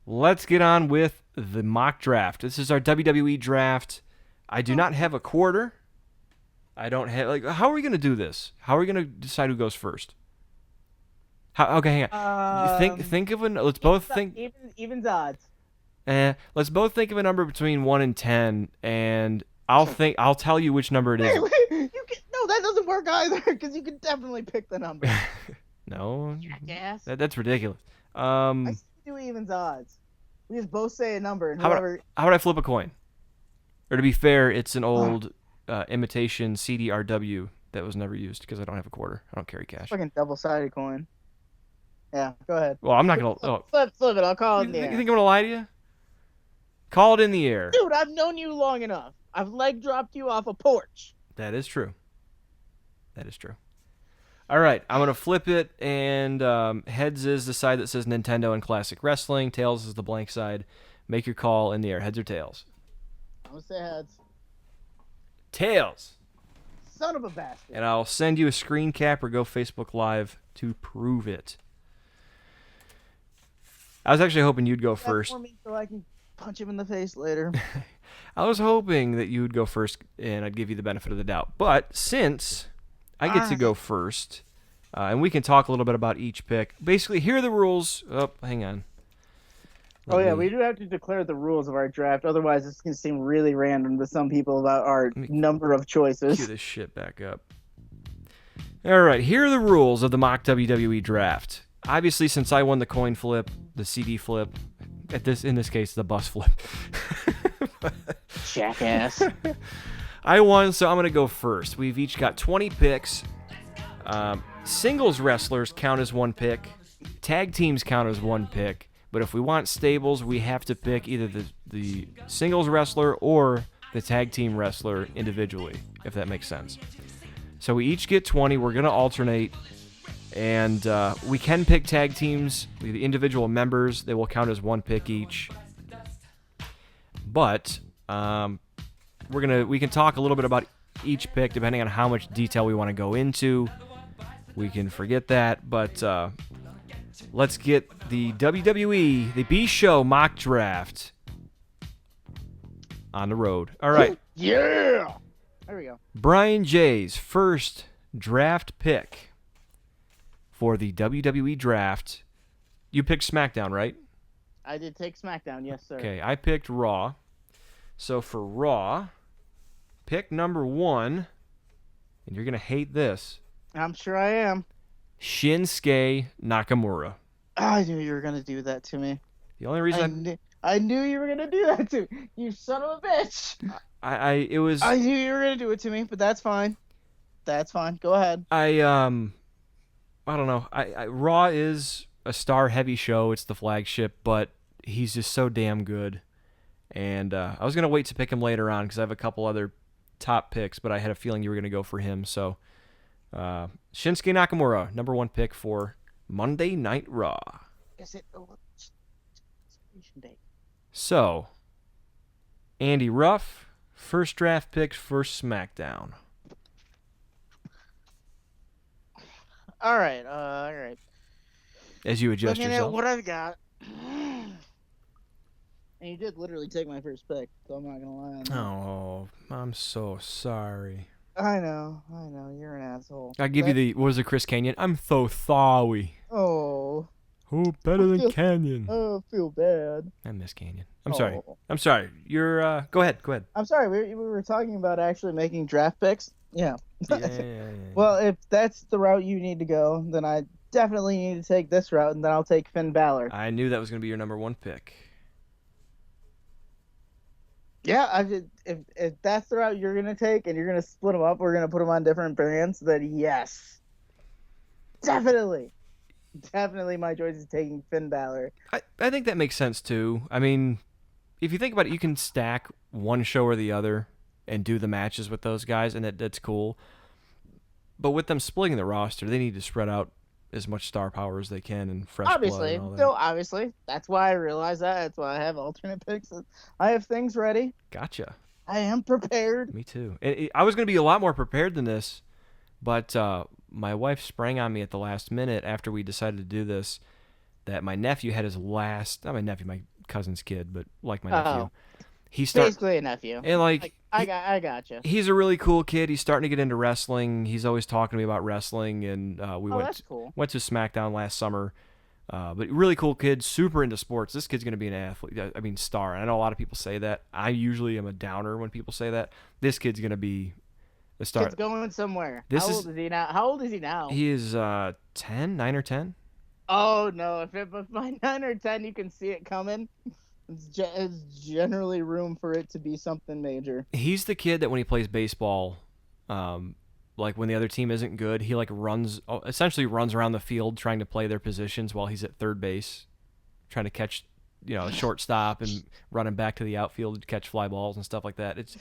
let's get on with the mock draft. This is our WWE draft. I do not have a quarter. I don't have how are we gonna do this? How are we gonna decide who goes first? Okay, hang on. Think of an. Let's both think. Evens odds. Let's both think of a number between 1 and 10, and I'll tell you which number it is. No, that doesn't work either, because you can definitely pick the number. No, Jackass. That's ridiculous. I do evens odds. We just both say a number, and how about I flip a coin? Or to be fair, it's an old imitation CDRW that was never used because I don't have a quarter. I don't carry cash. Fucking double-sided coin. Yeah, go ahead. Well, I'm not gonna. Flip it. I'll call it in the air. You think I'm gonna lie to you? Call it in the air. Dude, I've known you long enough. I've leg dropped you off a porch. That is true. All right, I'm going to flip it, and heads is the side that says Nintendo and Classic Wrestling. Tails is the blank side. Make your call in the air. Heads or tails? I'm going to say heads. Tails. Son of a bastard. And I'll send you a screen cap or go Facebook Live to prove it. I was actually hoping you'd go first. For me so I can punch him in the face later. I was hoping that you would go first, and I'd give you the benefit of the doubt. But since I get to go first, and we can talk a little bit about each pick. Basically, here are the rules. Oh, hang on. We do have to declare the rules of our draft. Otherwise, it's going to seem really random to some people about our number of choices. Cue this shit back up. All right, here are the rules of the mock WWE draft. Obviously, since I won the coin flip, the CD flip, in this case, the bus flip. Jackass. I won, so I'm going to go first. We've each got 20 picks. Singles wrestlers count as one pick. Tag teams count as one pick. But if we want stables, we have to pick either the singles wrestler or the tag team wrestler individually, if that makes sense. So we each get 20. We're going to alternate. And we can pick tag teams, the individual members. They will count as one pick each. But we can talk a little bit about each pick depending on how much detail we want to go into. We can forget that, but let's get the WWE, the B Show mock draft on the road. All right. Yeah. There we go. Brian J's first draft pick for the WWE draft. You picked SmackDown, right? I did take SmackDown, yes, sir. Okay, I picked Raw. So for Raw, pick number 1, and you're going to hate this. I'm sure I am. Shinsuke Nakamura. I knew you were going to do that to me. The only reason I knew you were going to do that to me. You son of a bitch. I knew you were going to do it to me, but that's fine. That's fine. Go ahead. I don't know. Raw is a star-heavy show. It's the flagship, but he's just so damn good. And I was going to wait to pick him later on because I have a couple other top picks, but I had a feeling you were going to go for him. So Shinsuke Nakamura, number 1 pick for Monday Night Raw. So, Andy Ruff, first draft pick for SmackDown. All right. As you adjust Looking yourself. at what I've got. And you did literally take my first pick, so I'm not going to lie on that. Oh, I'm so sorry. I know. You're an asshole. I give you what was it, Chris Canyon? I'm so sorry. Oh. Oh, better than Canyon. Oh, I feel bad. I miss Canyon. I'm sorry. You're, go ahead. I'm sorry. We were talking about actually making draft picks. Yeah. Yeah. Well, if that's the route you need to go, then I definitely need to take this route, and then I'll take Finn Balor. I knew that was going to be your number 1 pick. Yeah, if that's the route you're going to take and you're going to split them up, we're going to put them on different brands, then yes. Definitely my choice is taking Finn Balor. I think that makes sense, too. I mean, if you think about it, you can stack one show or the other and do the matches with those guys, and that's cool. But with them splitting the roster, they need to spread out as much star power as they can and fresh blood and all that. Obviously. That's why I realized that. That's why I have alternate picks. I have things ready. Gotcha. I am prepared. Me too. I was going to be a lot more prepared than this, but my wife sprang on me at the last minute after we decided to do this that my nephew had my cousin's kid, but like my nephew. Oh, He start basically a nephew. and like I gotcha. he's a really cool kid. He's starting to get into wrestling. He's always talking to me about wrestling, and we Oh, that's cool. went to SmackDown last summer. But really cool kid, super into sports. This kid's gonna be an athlete. I mean, star. And I know a lot of people say that. I usually am a downer when people say that. This kid's gonna be a star. Kid's going somewhere. This How old is he now? How old is he now? He is 10, 9 or 10. Oh no! If by 9 or 10 you can see it coming, it's generally room for it to be something major. He's the kid that when he plays baseball, like when the other team isn't good, he like essentially runs around the field trying to play their positions while he's at third base, trying to catch, a shortstop and running back to the outfield to catch fly balls and stuff like that. It's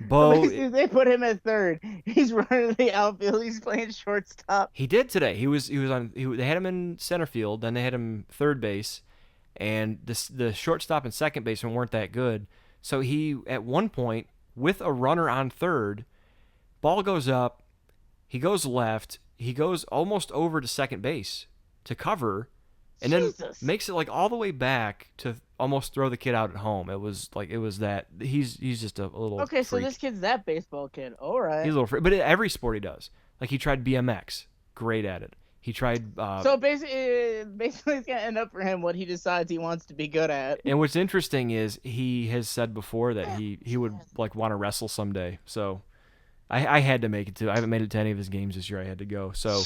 Bo. They put him at third. He's running the outfield. He's playing shortstop. He did today. He was on. They had him in center field, then they had him third base, and the shortstop and second baseman weren't that good. So he at one point with a runner on third. Ball goes up, he goes left, he goes almost over to second base to cover, and then makes it like all the way back to almost throw the kid out at home. It was that he's just a little okay. freak. So this kid's that baseball kid. All right. He's a little freak, but every sport he does. Like he tried BMX, great at it. He tried. So basically, it's gonna end up for him what he decides he wants to be good at. And what's interesting is he has said before that he would like want to wrestle someday. So. I had to make it to. I haven't made it to any of his games this year. I had to go. So,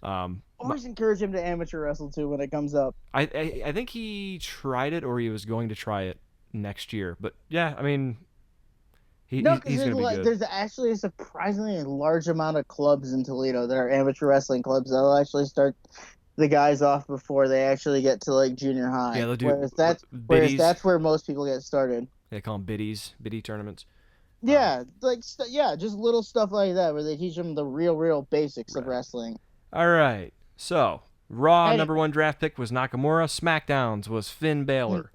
always encourage him to amateur wrestle too when it comes up. I think he tried it or he was going to try it next year. But yeah, I mean, he's going to be good. There's actually a surprisingly large amount of clubs in Toledo that are amateur wrestling clubs that'll actually start the guys off before they actually get to like junior high. Yeah, they'll do. Whereas that's where most people get started. They call them biddy tournaments. Yeah, just little stuff like that where they teach them the real basics of wrestling. All right, so Raw number 1 draft pick was Nakamura. SmackDown's was Finn Balor.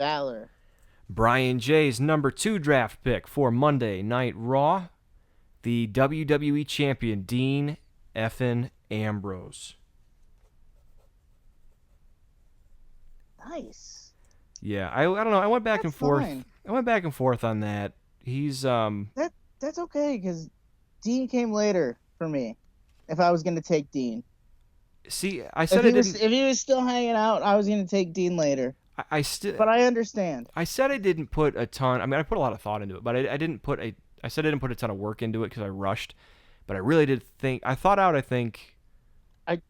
Brian J's number 2 draft pick for Monday Night Raw, the WWE Champion Dean effin' Ambrose. Nice. Yeah, I don't know. I went back and forth. Fine. I went back and forth on that. He's that's okay because Dean came later for me. If I was gonna take Dean, see, I said if he was still hanging out, I was gonna take Dean later. But I understand. I said I didn't put a ton. I mean, I put a lot of thought into it, but I didn't put a. I said I didn't put a ton of work into it because I rushed. But I really did think. I thought out. I think. Go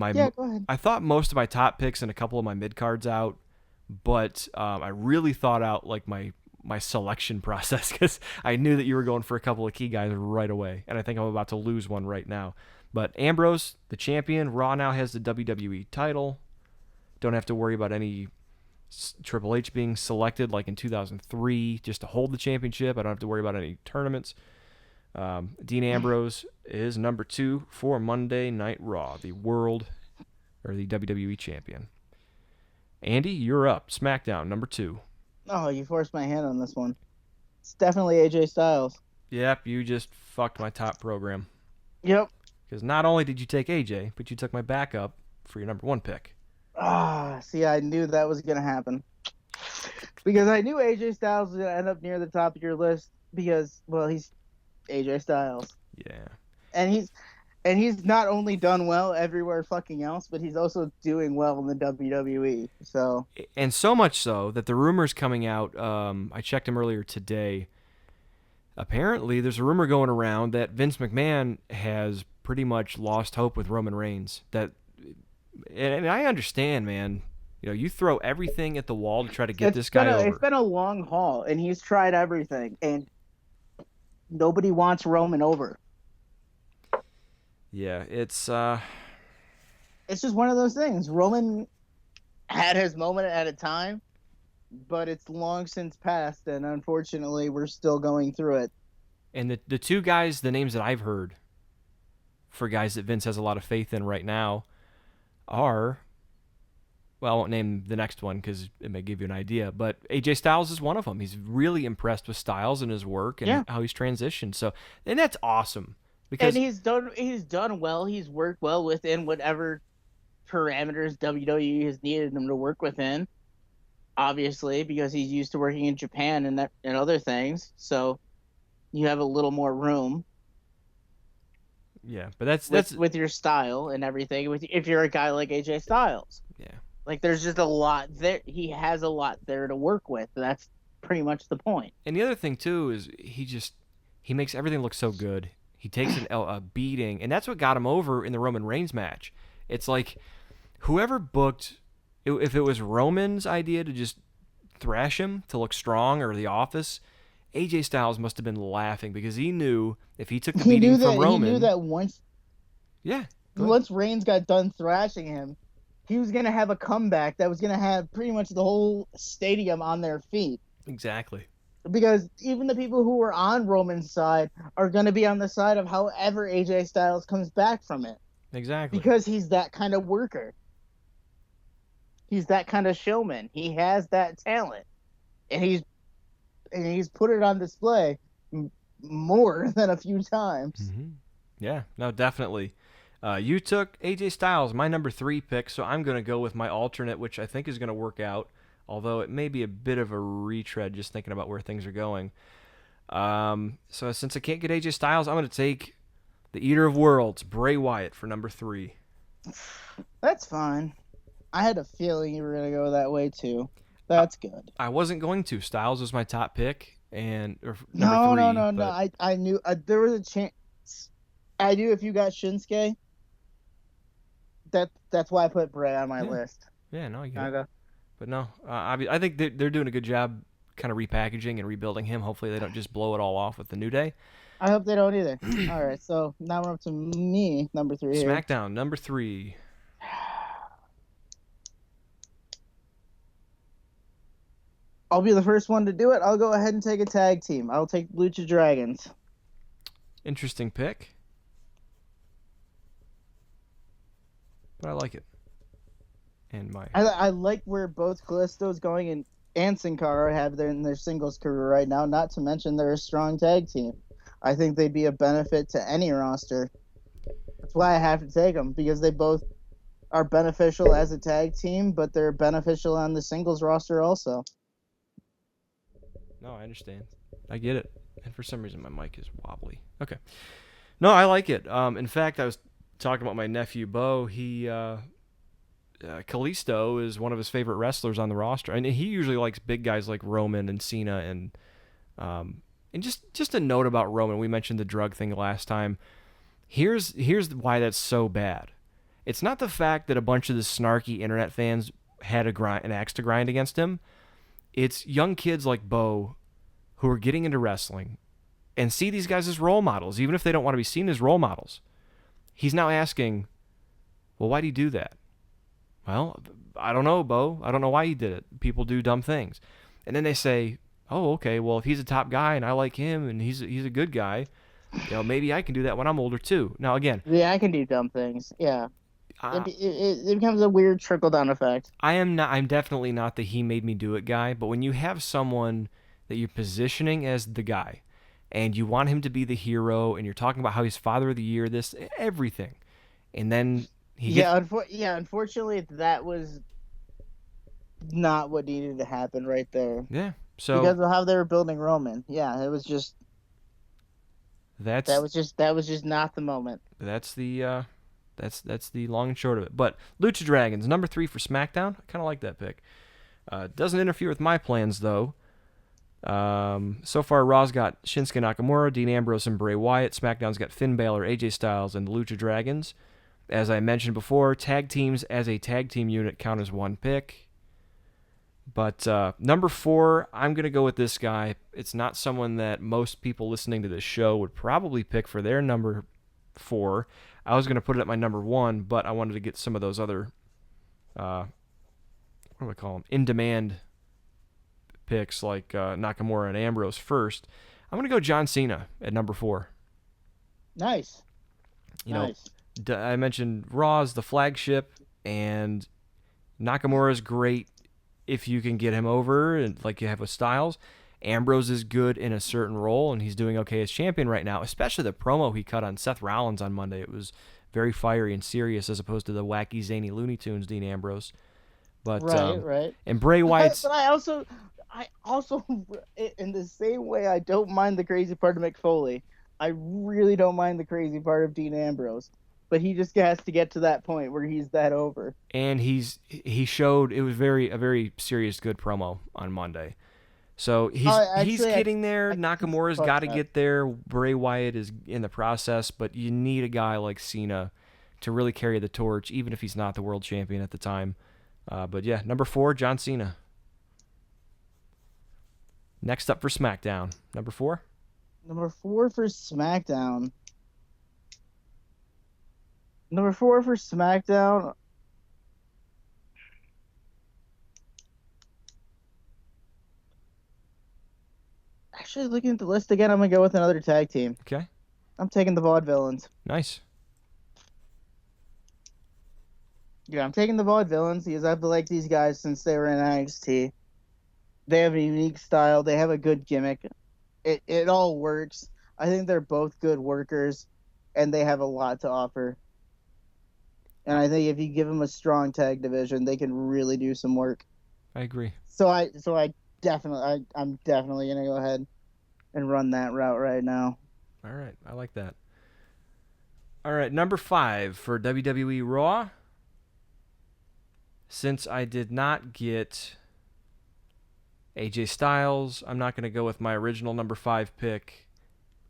ahead. I thought most of my top picks and a couple of my mid cards out, but I really thought out like my selection process because I knew that you were going for a couple of key guys right away, and I think I'm about to lose one right now. But Ambrose, the champion, Raw now has the WWE title. Don't have to worry about any Triple H being selected like in 2003 just to hold the championship. I don't have to worry about any tournaments. Dean Ambrose is number 2 for Monday Night Raw, the WWE champion. Andy, you're up. SmackDown, number 2. Oh, you forced my hand on this one. It's definitely AJ Styles. Yep, you just fucked my top program. Yep. Because not only did you take AJ, but you took my backup for your number 1 pick. See, I knew that was going to happen. Because I knew AJ Styles was going to end up near the top of your list because, well, he's AJ Styles. Yeah. And he's not only done well everywhere fucking else, but he's also doing well in the WWE. So. And so much so that the rumors coming out, I checked him earlier today. Apparently, there's a rumor going around that Vince McMahon has pretty much lost hope with Roman Reigns. And I understand, man. You throw everything at the wall to try to get this guy over. It's been a long haul, and he's tried everything, and nobody wants Roman over. Yeah, it's just one of those things. Roman had his moment at a time, but it's long since passed, and unfortunately, we're still going through it. And the two guys, the names that I've heard for guys that Vince has a lot of faith in right now are, well, I won't name the next one because it may give you an idea, but AJ Styles is one of them. He's really impressed with Styles and his work and how he's transitioned. So, and that's awesome. Because, and he's done well. He's worked well within whatever parameters WWE has needed him to work within. obviously, because he's used to working in Japan and other things. So you have a little more room Yeah, but that's with your style and everything. If you're a guy like AJ Styles, yeah. like there's just a lot there. He has a lot there to work with. That's pretty much the point. And the other thing too is he makes everything look so good. He takes a beating, and that's what got him over in the Roman Reigns match. It's like whoever booked, if it was Roman's idea to just thrash him to look strong, or The Office, AJ Styles must have been laughing because he knew if he took the beating from Roman, He knew that once yeah, once Reigns got done thrashing him, he was gonna have a comeback that was gonna have pretty much the whole stadium on their feet. exactly. Because even the people who were on Roman's side are gonna be on the side of however AJ Styles comes back from it. Exactly. Because he's that kind of worker. He's that kind of showman. He has that talent, and he's put it on display more than a few times. Mm-hmm. Yeah, no, definitely. You took AJ Styles, my number 3 pick, so I'm going to go with my alternate, which I think is going to work out, although it may be a bit of a retread just thinking about where things are going. So since I can't get AJ Styles, I'm going to take the Eater of Worlds, Bray Wyatt, for number 3. That's fine. I had a feeling you were going to go that way, too. That's good. I wasn't going to. Styles was my top pick, and No, number 3. no. I knew there was a chance. I knew if you got Shinsuke, that's why I put Bray on my list. Yeah, no, I get it. But no, I think they're doing a good job kind of repackaging and rebuilding him. Hopefully they don't just blow it all off with the New Day. I hope they don't either. All right, so now we're up to me, number 3 here. SmackDown, number 3. I'll be the first one to do it. I'll go ahead and take a tag team. I'll take Lucha Dragons. Interesting pick. But I like it. And I like where both Callisto's going and Sin Cara have in their singles career right now, not to mention they're a strong tag team. I think they'd be a benefit to any roster. That's why I have to take them, because they both are beneficial as a tag team, but they're beneficial on the singles roster also. No, I understand. I get it. And for some reason, my mic is wobbly. Okay. No, I like it. In fact, I was talking about my nephew, Bo. Kalisto is one of his favorite wrestlers on the roster. And he usually likes big guys like Roman and Cena. And just a note about Roman. We mentioned the drug thing last time. Here's why that's so bad. It's not the fact that a bunch of the snarky internet fans had an axe to grind against him. It's young kids like Bo who are getting into wrestling and see these guys as role models, even if they don't want to be seen as role models. He's now asking, well, why do you do that? Well, I don't know, Bo. I don't know why he did it. People do dumb things. And then they say, oh, okay, well, if he's a top guy and I like him and he's a good guy, maybe I can do that when I'm older too. Now, again. Yeah, I can do dumb things. Yeah. It becomes a weird trickle-down effect. I'm definitely not the he made me do it guy, but when you have someone that you're positioning as the guy and you want him to be the hero and you're talking about how he's father of the year, this, everything, and then unfortunately that was not what needed to happen right there. Yeah. So because of how they were building Roman. Yeah, it was just that was just not the moment. That's the That's the long and short of it. But Lucha Dragons, number 3 for SmackDown. I kind of like that pick. Doesn't interfere with my plans, though. So far, Raw's got Shinsuke Nakamura, Dean Ambrose, and Bray Wyatt. SmackDown's got Finn Balor, AJ Styles, and the Lucha Dragons. As I mentioned before, tag teams as a tag team unit count as 1 pick. But number 4, I'm going to go with this guy. It's not someone that most people listening to this show would probably pick for their number 4. I was going to put it at my number 1, but I wanted to get some of those other, what do I call them, in-demand picks like Nakamura and Ambrose first. I'm going to go John Cena at number 4. Nice. Nice. I mentioned Raw's the flagship, and Nakamura's great if you can get him over, and like you have with Styles. Ambrose is good in a certain role, and he's doing okay as champion right now, especially the promo he cut on Seth Rollins on Monday. It was very fiery and serious as opposed to the wacky, zany Looney Tunes Dean Ambrose. But Right. and Bray Wyatt's But I also, in the same way, I don't mind the crazy part of Mick Foley. I really don't mind the crazy part of Dean Ambrose. But he just has to get to that point where he's that over. and he showed it was a very serious good promo on Monday. So he's getting there. I completely Nakamura's caught got to that. get there. Bray Wyatt is in the process, but you need a guy like Cena to really carry the torch, even if he's not the world champion at the time. But yeah, number 4, John Cena. Next up for SmackDown, number 4. Number 4 for SmackDown. Number 4 for SmackDown. Actually, looking at the list again, I'm gonna go with another tag team. Okay, I'm taking the Vaudevillains. nice. Yeah, I'm taking the Vaudevillains because I've liked these guys since they were in NXT. They have a unique style. They have a good gimmick. It all works. I think they're both good workers, and they have a lot to offer. And I think if you give them a strong tag division, they can really do some work. I agree. I'm definitely gonna go ahead and run that route right now. All right, I like that. All right, number 5 for WWE Raw. Since I did not get AJ Styles, I'm not going to go with my original number 5 pick.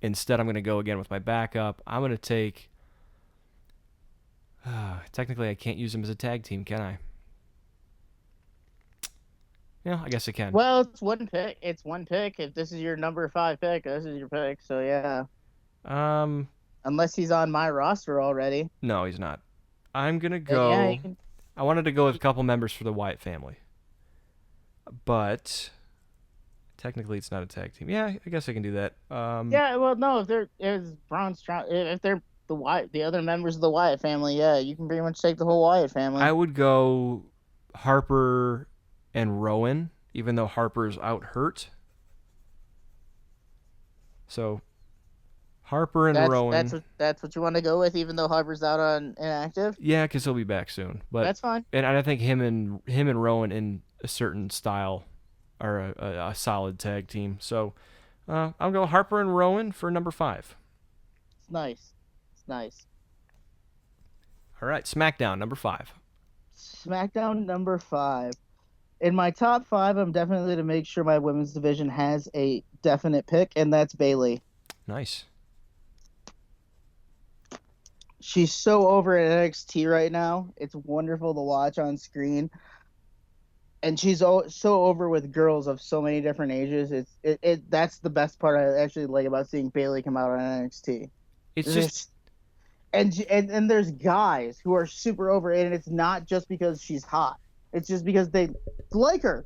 Instead, I'm going to go again with my backup. I'm going to take... technically, I can't use him as a tag team, can I? Yeah, I guess I can. Well, it's one pick. It's one pick. If this is your number 5 pick, this is your pick. So yeah. Unless he's on my roster already. No, he's not. I'm going to Then, go... yeah, you can... I wanted to go with a couple members for the Wyatt family. But technically it's not a tag team. Yeah, I guess I can do that. Yeah, well, no, if they're the other members of the Wyatt family, yeah, you can pretty much take the whole Wyatt family. I would go Harper and Rowan, even though Harper's out hurt. So Harper and Rowan. That's what you want to go with, even though Harper's out on inactive. Yeah, because he'll be back soon. But that's fine. And I think him and Rowan in a certain style are a solid tag team. So I'll go Harper and Rowan for number 5. It's nice. It's nice. All right, SmackDown number 5. SmackDown number 5. In my top 5, I'm definitely going to make sure my women's division has a definite pick, and that's Bayley. Nice. She's so over at NXT right now. It's wonderful to watch on screen. And she's so over with girls of so many different ages. That's the best part I actually like about seeing Bayley come out on NXT. It's just and there's guys who are super over it, and it's not just because she's hot. It's just because they like her.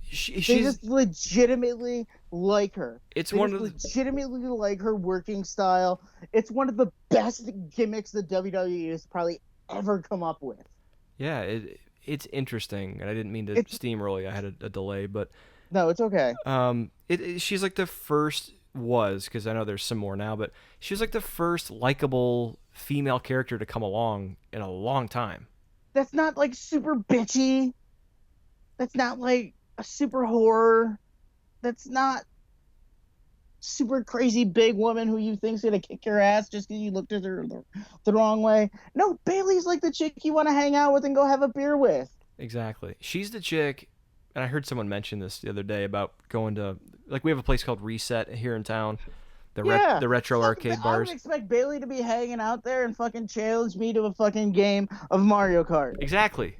They just legitimately like her. Legitimately like her working style. It's one of the best gimmicks the WWE has probably ever come up with. Yeah, it's interesting, and I didn't mean to steamroll you. I had a delay, but no, it's okay. She's like the first because I know there's some more now, but she was like the first likable female character to come along in a long time. That's not like super bitchy. That's not like a super horror. That's not super crazy big woman who you think's gonna kick your ass just because you looked at her the wrong way. No, Bayley's like the chick you want to hang out with and go have a beer with. Exactly. She's the chick, and I heard someone mention this the other day about going to, like, we have a place called Reset here in town, the retro arcade bars. I would expect Bayley to be hanging out there and fucking challenge me to a fucking game of Mario Kart. Exactly.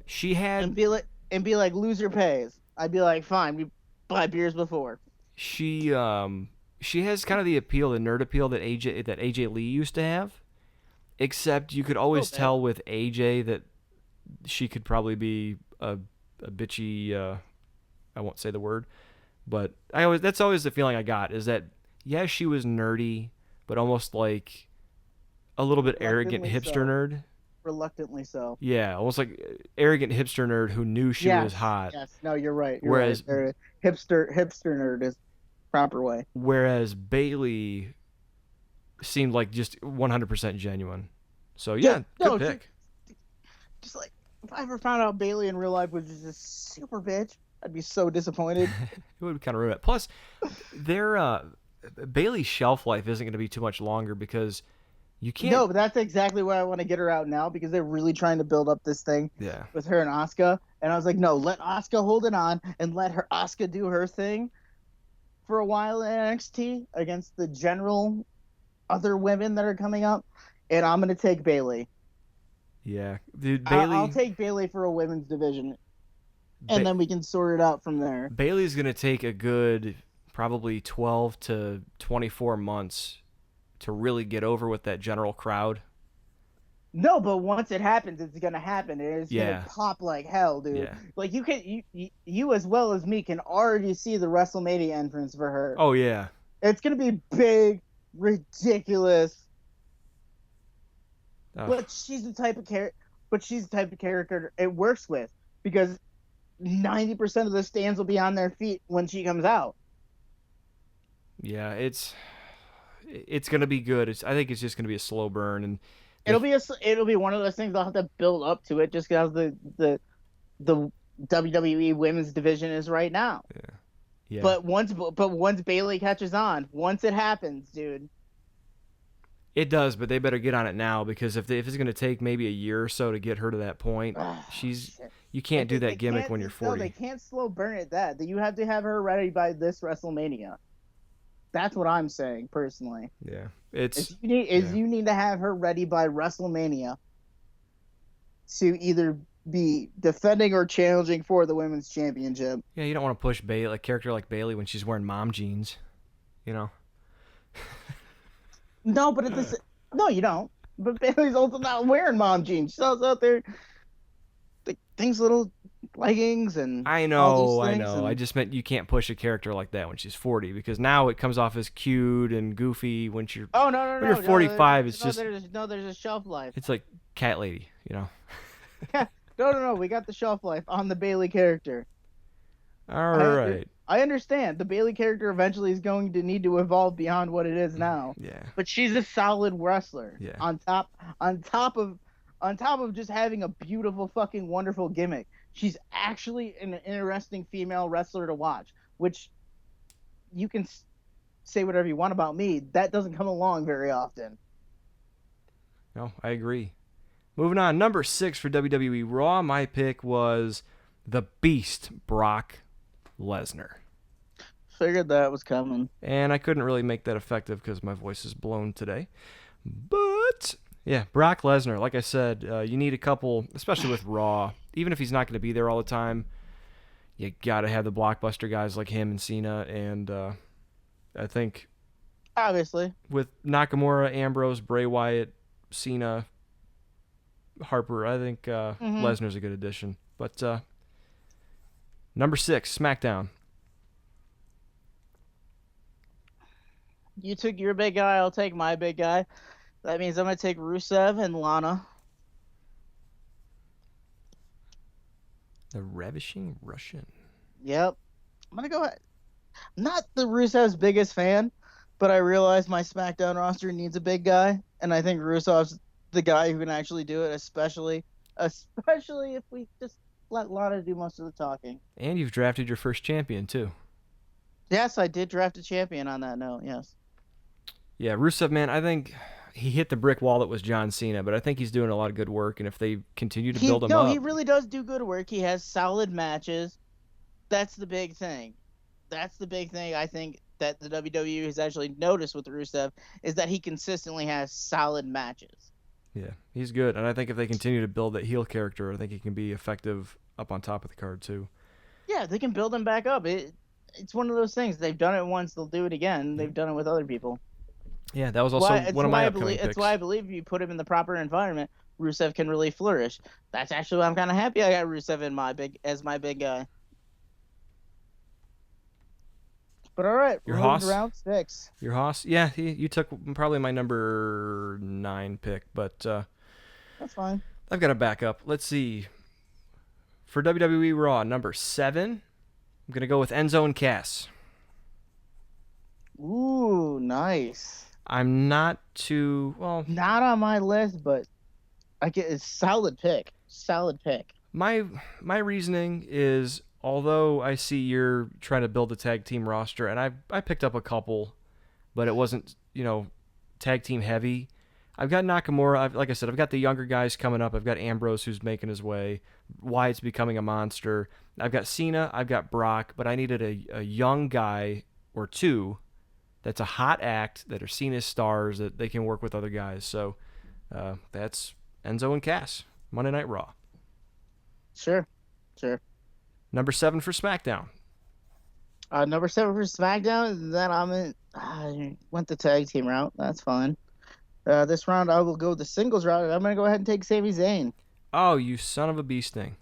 She had and be like loser pays. I'd be like, fine, we buy beers before. She has kind of the nerd appeal that AJ Lee used to have, except you could always tell with AJ that she could probably be a bitchy. I won't say the word, but that's always the feeling I got, is that yes, she was nerdy, but almost like a little bit arrogant hipster nerd. Reluctantly so. Yeah, almost like arrogant hipster nerd who knew she was hot. Yes, no, you're right. Whereas right. Hipster nerd is proper way. Whereas Bayley seemed like just 100% genuine. So yeah, good pick. Just like If I ever found out Bailey in real life was just a super bitch, I'd be so disappointed. It would be kind of rude. Plus, their Bailey's shelf life isn't going to be too much longer because you can't. No, but that's exactly why I want to get her out now because they're really trying to build up this thing Yeah. with her and Asuka. And I was like, no, let Asuka hold it on and let her Asuka do her thing for a while in NXT against the general other women that are coming up. And I'm gonna take Bailey. Yeah, dude, I'll Bailey. take Bailey for a women's division, and then we can sort it out from there. Bailey's gonna take a good probably 12 to 24 months to really get over with that general crowd. No, but once it happens, it's gonna happen, and it's Yeah. gonna pop like hell, dude. Yeah. Like you as well as me can already see the WrestleMania entrance for her. Oh yeah. It's gonna be big, ridiculous. Ugh. But she's the type of character. But she's the type of character it works with because 90% of the stands will be on their feet when she comes out. Yeah, it's gonna be good. I think it's just gonna be a slow burn, and It'll be one of those things I'll have to build up to it just because the WWE Women's Division is right now. yeah. But once Bailey catches on, once it happens, dude. It does, but they better get on it now because if it's going to take maybe a year or so to get her to that point, you can't do that gimmick when you're 40. No, they can't slow burn it that you have to have her ready by this WrestleMania. That's what I'm saying personally. Yeah, you need to have her ready by WrestleMania to either be defending or challenging for the women's championship. Yeah, you don't want to push Bailey, a character like Bailey, when she's wearing mom jeans, you know. No, but no, you don't. But Bailey's also not wearing mom jeans. She's also out there, things, little leggings and I know. I just meant you can't push a character like that when she's 40 because now it comes off as cute and goofy when you're. Oh no! When you're 45, it's just there's a shelf life. It's like Cat Lady, you know. No. We got the shelf life on the Bailey character. All right. I understand the Bailey character eventually is going to need to evolve beyond what it is now. Yeah. But she's a solid wrestler. Yeah. On top of just having a beautiful fucking wonderful gimmick, she's actually an interesting female wrestler to watch, which you can say whatever you want about me. That doesn't come along very often. No, I agree. Moving on, number 6 for WWE Raw. My pick was the Beast, Brock Lesnar. Figured that was coming. And I couldn't really make that effective because my voice is blown today. But, yeah, Brock Lesnar, like I said, you need a couple, especially with Raw. Even if he's not going to be there all the time, you got to have the blockbuster guys like him and Cena. And I think, obviously, with Nakamura, Ambrose, Bray Wyatt, Cena, Harper, I think Lesnar's a good addition. But number 6, SmackDown. You took your big guy, I'll take my big guy. That means I'm going to take Rusev and Lana. The Ravishing Russian. Yep. I'm going to go ahead. I'm not the Rusev's biggest fan, but I realize my SmackDown roster needs a big guy, and I think Rusev's the guy who can actually do it, especially if we just let Lana do most of the talking. And you've drafted your first champion, too. Yes, I did draft a champion on that note, yes. Yeah, Rusev, man, I think he hit the brick wall that was John Cena, but I think he's doing a lot of good work, and if they continue to build him up... No, he really does do good work. He has solid matches. That's the big thing. That's the big thing I think that the WWE has actually noticed with Rusev is that he consistently has solid matches. Yeah, he's good, and I think if they continue to build that heel character, I think he can be effective up on top of the card, too. Yeah, they can build him back up. It's one of those things. They've done it once, they'll do it again. They've done it with other people. Yeah, that was also one of my upcoming picks. That's why I believe if you put him in the proper environment, Rusev can really flourish. That's actually why I'm kind of happy I got Rusev as my big guy. But all right, your Haas, round 6. Your Haas, yeah, you took probably my number 9 pick, but that's fine. I've got a backup. Let's see. For WWE Raw, number 7, I'm gonna go with Enzo and Cass. Ooh, nice. I'm not too well. Not on my list, but it's a solid pick. solid pick. My reasoning is, although I see you're trying to build a tag team roster, and I picked up a couple, but it wasn't tag team heavy. I've got Nakamura. Like I said, I've got the younger guys coming up. I've got Ambrose who's making his way. Wyatt's becoming a monster. I've got Cena. I've got Brock, but I needed a young guy or two that's a hot act that are seen as stars that they can work with other guys. So that's Enzo and Cass, Monday Night Raw. Sure. Number 7 for SmackDown. Number 7 for SmackDown. Then I went the tag team route. That's fine. This round I will go the singles route. I'm gonna go ahead and take Sami Zayn. Oh, you son of a bee sting.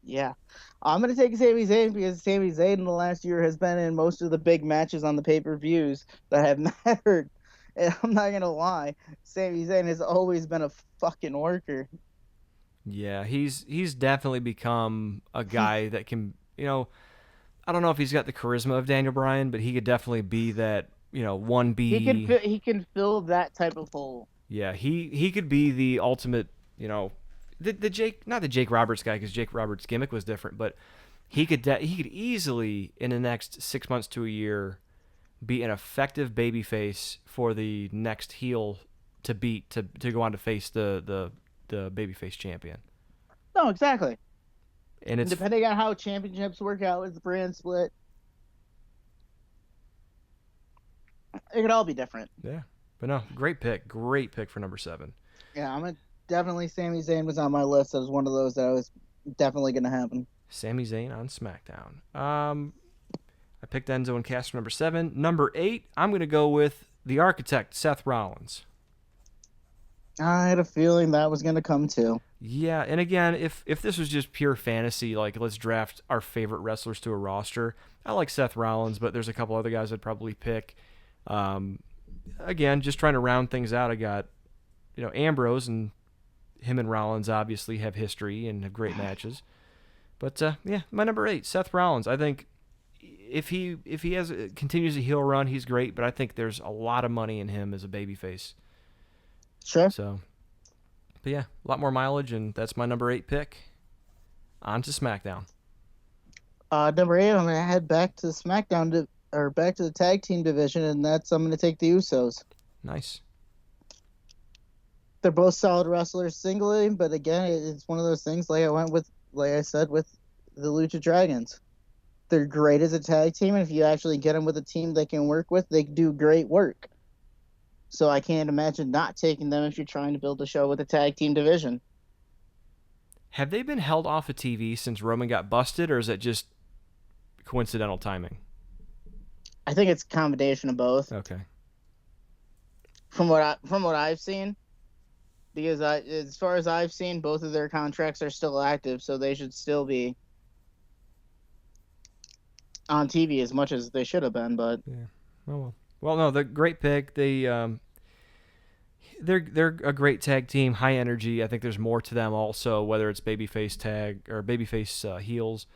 Yeah. I'm going to take Sami Zayn because Sami Zayn in the last year has been in most of the big matches on the pay-per-views that have mattered. And I'm not going to lie, Sami Zayn has always been a fucking worker. Yeah, he's definitely become a guy that can, I don't know if he's got the charisma of Daniel Bryan, but he could definitely be that, 1B. He can fill that type of hole. Yeah, he could be the ultimate, the Jake, not the Jake Roberts guy, because Jake Roberts' gimmick was different, but he could easily in the next 6 months to a year be an effective babyface for the next heel to beat to go on to face the babyface champion. No, exactly. And it's depending on how championships work out with the brand split, it could all be different. Yeah, but no, great pick for number 7. Yeah, definitely Sami Zayn was on my list. It was one of those that was definitely going to happen. Sami Zayn on SmackDown. I picked Enzo and Cass for number 7. Number 8, I'm going to go with the Architect, Seth Rollins. I had a feeling that was going to come too. Yeah, and again, if this was just pure fantasy, like let's draft our favorite wrestlers to a roster, I like Seth Rollins, but there's a couple other guys I'd probably pick. Again, just trying to round things out, I got Ambrose, and him and Rollins obviously have history and have great matches. But yeah, my number 8, Seth Rollins. I think if he continues a heel run, he's great. But I think there's a lot of money in him as a babyface. Sure. So, but yeah, a lot more mileage, and that's my number 8 pick. On to SmackDown. Number 8, I'm gonna head back to SmackDown back to the tag team division, and I'm gonna take the Usos. Nice. They're both solid wrestlers singly, but again, it's one of those things like I said with the Lucha Dragons. They're great as a tag team, and if you actually get them with a team they can work with, they do great work. So I can't imagine not taking them if you're trying to build a show with a tag team division. Have they been held off of TV since Roman got busted, or is it just coincidental timing? I think it's a combination of both. Okay. From what I've seen, because as far as I've seen, both of their contracts are still active, so they should still be on TV as much as they should have been. But yeah, oh well, no, they're great pick. They're a great tag team, high energy. I think there's more to them also, whether it's babyface tag or babyface heels.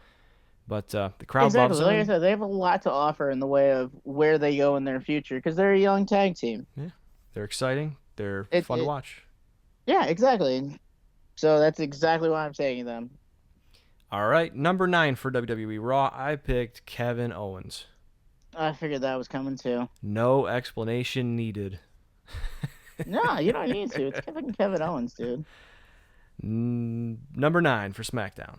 But the crowd loves them. Like I said, they have a lot to offer in the way of where they go in their future because they're a young tag team. Yeah, they're exciting. They're fun to watch. Yeah, exactly. So that's exactly why I'm taking them. All right, number 9 for WWE Raw, I picked Kevin Owens. I figured that was coming too. No explanation needed. No, you don't need to. It's Kevin Owens, dude. Number 9 for SmackDown.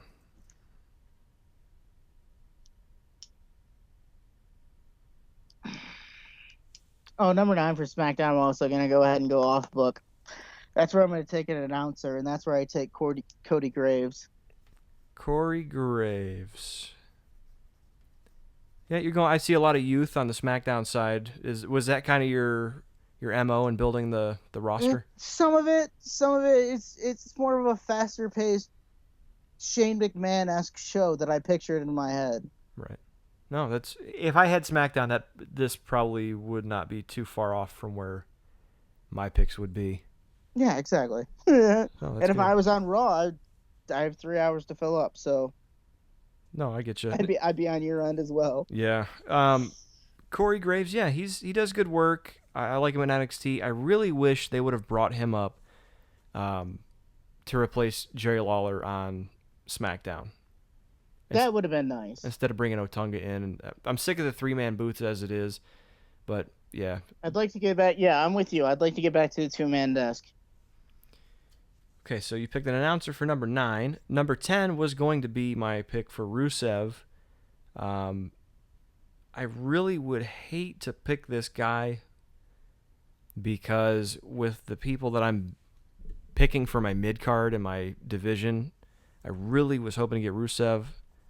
Oh, number 9 for SmackDown. I'm also going to go ahead and go off book. That's where I'm going to take an announcer, and that's where I take Cody Graves. Corey Graves. Yeah, you're going. I see a lot of youth on the SmackDown side. Was that kind of your MO in building the roster? Some of it. It's more of a faster paced Shane McMahon-esque show that I pictured in my head. Right. No, that's if I had SmackDown, this probably would not be too far off from where my picks would be. Yeah, exactly. And if I was on Raw, I have 3 hours to fill up, so no, I get you. I'd be on your end as well. Yeah. Corey Graves, yeah, he does good work. I like him in NXT. I really wish they would have brought him up to replace Jerry Lawler on SmackDown. That would have been nice. Instead of bringing Otunga in. And I'm sick of the 3-man booths as it is, but yeah. I'd like to get back. Yeah, I'm with you. I'd like to get back to the 2-man desk. Okay, so you picked an announcer for number 9. Number 10 was going to be my pick for Rusev. I really would hate to pick this guy because with the people that I'm picking for my mid-card in my division, I really was hoping to get Rusev.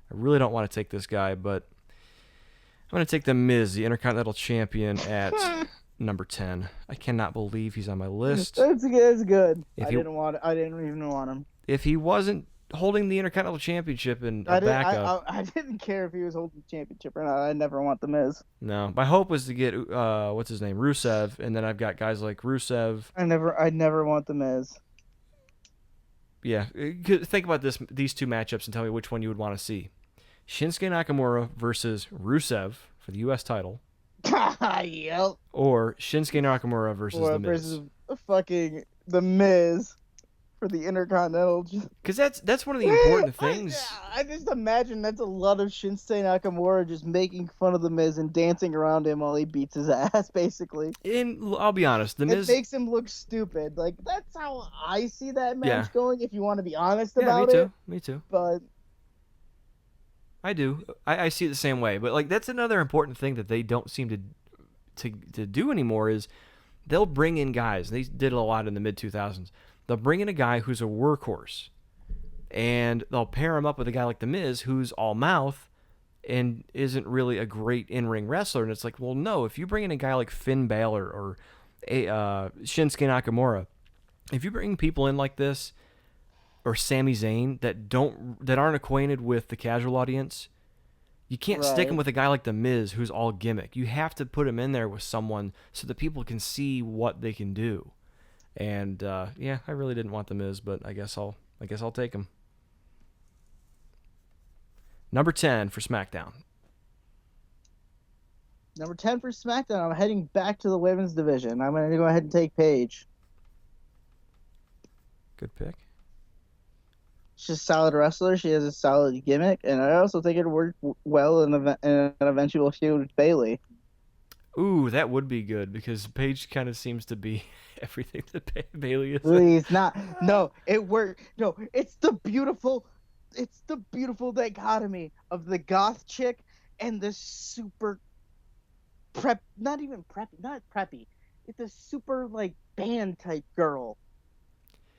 I really don't want to take this guy, but I'm going to take The Miz, the Intercontinental Champion, at number 10. I cannot believe he's on my list. That's good. I didn't even want him. If he wasn't holding the Intercontinental Championship in a backup... I didn't care if he was holding the championship or not. I never want The Miz. No. My hope was to get, what's his name, Rusev, and then I've got guys like Rusev. I never want The Miz. Yeah. Think about these two matchups and tell me which one you would want to see. Shinsuke Nakamura versus Rusev for the U.S. title. Yep. Or Shinsuke Nakamura versus The Miz. Versus fucking The Miz for the Intercontinental. Because that's one of the important things. I just imagine that's a lot of Shinsuke Nakamura just making fun of The Miz and dancing around him while he beats his ass, basically. And I'll be honest, The Miz... It makes him look stupid. Like, that's how I see that match going, if you want to be honest about it. Yeah, me too. But... I do. I see it the same way. But, like, that's another important thing that they don't seem to do anymore is they'll bring in guys. They did it a lot in the mid-2000s. They'll bring in a guy who's a workhorse, and they'll pair him up with a guy like The Miz who's all mouth and isn't really a great in-ring wrestler. And it's like, well, no, if you bring in a guy like Finn Balor or Shinsuke Nakamura, if you bring people in like this, or Sami Zayn that aren't acquainted with the casual audience, you can't stick him with a guy like The Miz who's all gimmick. You have to put him in there with someone so that people can see what they can do. And I really didn't want The Miz, but I guess I'll take him. Number 10 for SmackDown. Number 10 for SmackDown. I'm heading back to the women's division. I'm going to go ahead and take Paige. Good pick. She's a solid wrestler. She has a solid gimmick, and I also think it worked well in an eventual feud with Bayley. Ooh, that would be good because Paige kind of seems to be everything that Bayley is. Please, not. No, it worked. No, it's the beautiful dichotomy of the goth chick and the super not preppy. It's a super like band type girl.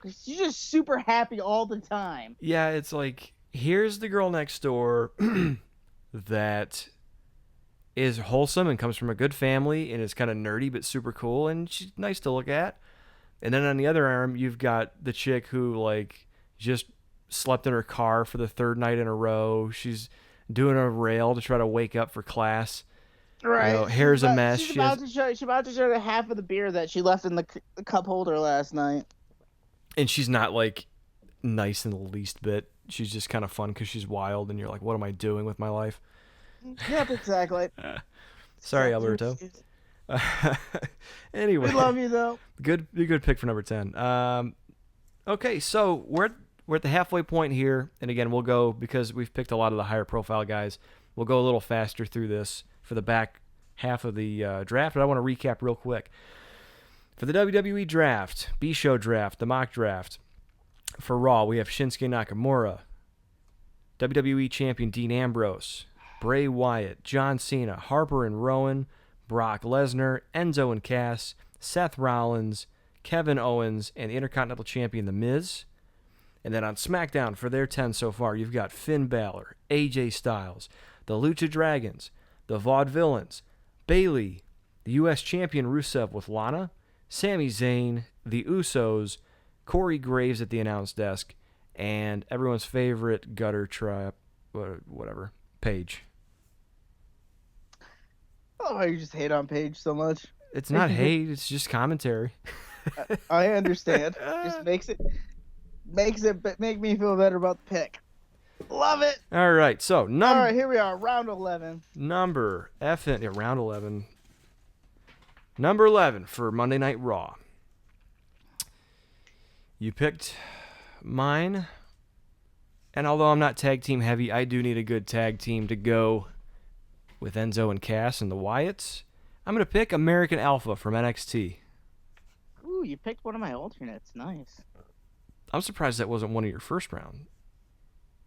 She's just super happy all the time. Yeah, it's like, here's the girl next door that is wholesome and comes from a good family and is kind of nerdy but super cool and she's nice to look at. And then on the other arm, you've got the chick who like just slept in her car for the 3rd night in a row. She's doing a rail to try to wake up for class. Right. You know, hair's a mess. She's about to show the half of the beer that she left in the cup holder last night. And she's not, like, nice in the least bit. She's just kind of fun because she's wild, and you're like, what am I doing with my life? Yep, exactly. Sorry, Alberto. Anyway. We love you, though. Good pick for number 10. Okay, so we're at the halfway point here. And, again, we'll go, because we've picked a lot of the higher-profile guys, we'll go a little faster through this for the back half of the draft. But I want to recap real quick. For the WWE Draft, B-Show Draft, the mock draft, for Raw, we have Shinsuke Nakamura, WWE Champion Dean Ambrose, Bray Wyatt, John Cena, Harper and Rowan, Brock Lesnar, Enzo and Cass, Seth Rollins, Kevin Owens, and Intercontinental Champion The Miz. And then on SmackDown, for their 10 so far, you've got Finn Balor, AJ Styles, the Lucha Dragons, the Vaudevillains, Bayley, the U.S. Champion Rusev with Lana, Sami Zayn, the Usos, Corey Graves at the announce desk, and everyone's favorite gutter trap, whatever, Paige. Oh, you just hate on Paige so much. It's not hate, it's just commentary. I understand. Just make me feel better about the pick. Love it. All right, so all right, here we are, round 11. Round 11. Number 11 for Monday Night Raw. You picked mine. And although I'm not tag team heavy, I do need a good tag team to go with Enzo and Cass and the Wyatts. I'm going to pick American Alpha from NXT. Ooh, you picked one of my alternates. Nice. I'm surprised that wasn't one of your first round.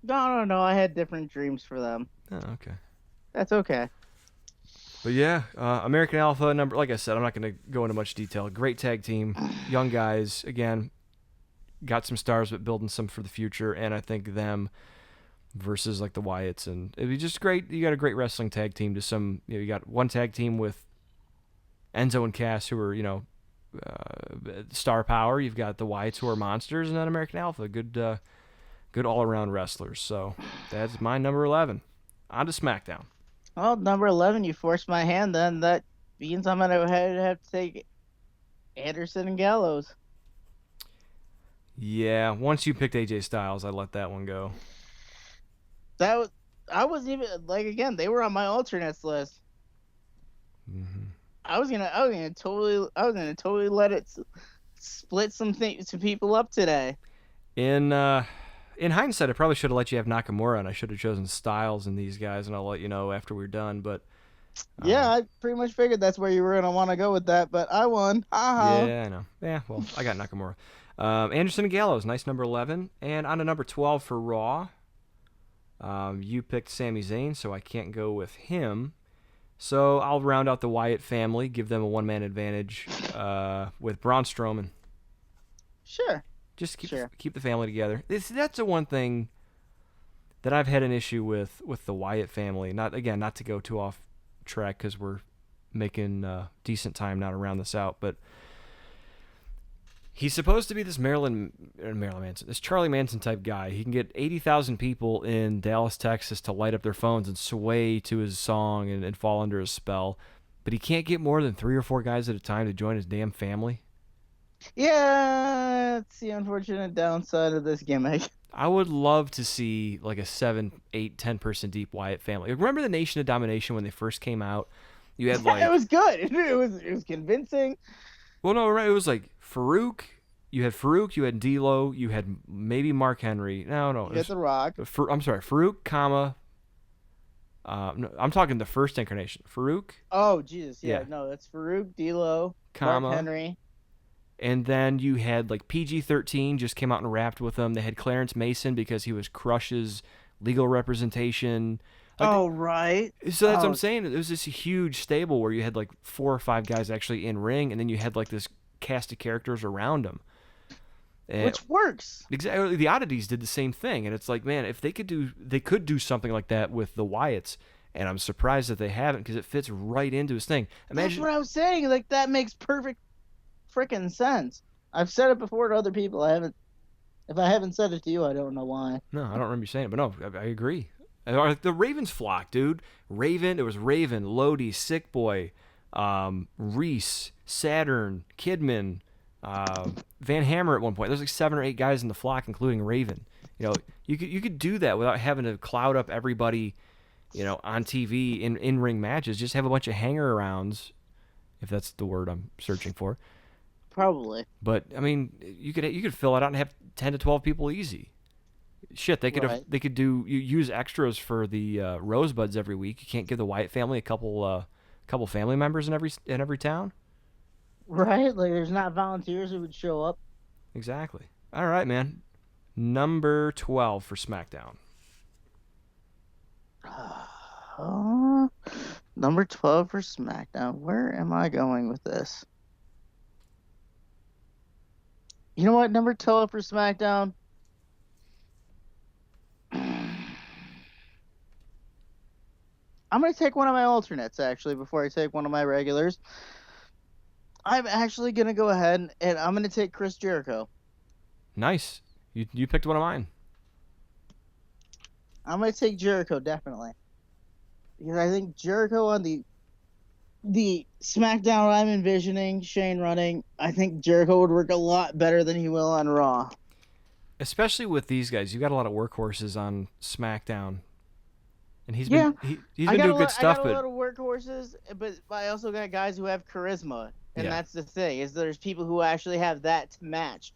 No. I had different dreams for them. Oh, okay. That's okay. But yeah, American Alpha, like I said, I'm not going to go into much detail. Great tag team, young guys. Again, got some stars, but building some for the future. And I think them versus like the Wyatts, and it'd be just great. You got a great wrestling tag team. You got one tag team with Enzo and Cass, who are star power. You've got the Wyatts, who are monsters, and then American Alpha, good all around wrestlers. So that's my number 11. On to SmackDown. Well, number 11, you forced my hand. Then that means I'm gonna have to take Anderson and Gallows. Yeah, once you picked AJ Styles, I let that one go. I wasn't even again. They were on my alternates list. Mm-hmm. I was gonna totally let it split some people up today. In hindsight, I probably should have let you have Nakamura, and I should have chosen Styles and these guys, and I'll let you know after we're done. But yeah, I pretty much figured that's where you were gonna want to go with that. But I won. Yeah, I know. Yeah, well, I got Nakamura. Anderson and Gallows, nice number 11, and on to number 12 for Raw. You picked Sami Zayn, so I can't go with him. So I'll round out the Wyatt family, give them a one-man advantage with Braun Strowman. Sure. Just keep the family together. That's the one thing that I've had an issue with the Wyatt family. Not to go too off track because we're making decent time now to round this out, but he's supposed to be this this Charlie Manson type guy. He can get 80,000 people in Dallas, Texas to light up their phones and sway to his song and fall under his spell, but he can't get more than 3 or 4 guys at a time to join his damn family. Yeah, it's the unfortunate downside of this gimmick. I would love to see like a 7, 8, 10 person deep Wyatt family. Remember the Nation of Domination when they first came out? You had it was good. It was convincing. Well, no, right. It was like Farouk. You had Farouk. You had D'Lo. You had maybe Mark Henry. No. You had The Rock. I'm sorry, Farouk, no, I'm talking the first incarnation. Farouk. Oh, Jesus. Yeah. No, that's Farouk, D'Lo, Mark Henry. And then you had like PG-13 just came out and rapped with them. They had Clarence Mason because he was Crush's legal representation. Right. So that's what I'm saying. It was this huge stable where you had like 4 or 5 guys actually in ring, and then you had like this cast of characters around them. Which works. Exactly. The Oddities did the same thing, and it's like, man, if they could do something like that with the Wyatts, and I'm surprised that they haven't because it fits right into his thing. That's what I was saying. Like, that makes perfect freaking sense. I've said it before to other people. If I haven't said it to you, I don't know why. No, I don't remember you saying it, but no, I agree. The Ravens flock, dude. It was Raven, Lodi, Sick Boy, Reese, Saturn, Kidman, Van Hammer at one point. There's like 7 or 8 guys in the flock, including Raven. You could do that without having to cloud up everybody, on TV in ring matches. Just have a bunch of hanger-arounds, if that's the word I'm searching for. Probably. But I mean, you could fill it out and have 10 to 12 people easy. Shit, they could use extras for the Rosebuds every week. You can't give the Wyatt family a couple family members in every town. Right, like there's not volunteers who would show up. Exactly. All right, man. Number 12 for SmackDown. Number 12 for SmackDown. Where am I going with this? You know what? Number 12 for SmackDown. I'm going to take one of my alternates, actually, before I take one of my regulars. I'm actually going to go ahead and I'm going to take Chris Jericho. Nice. You picked one of mine. I'm going to take Jericho, definitely. Because I think Jericho on the SmackDown I'm envisioning, Shane running, I think Jericho would work a lot better than he will on Raw. Especially with these guys. You got a lot of workhorses on SmackDown. And he's been doing good stuff. I got a lot of workhorses, but I also got guys who have charisma. And that's the thing, is there's people who actually have that to match.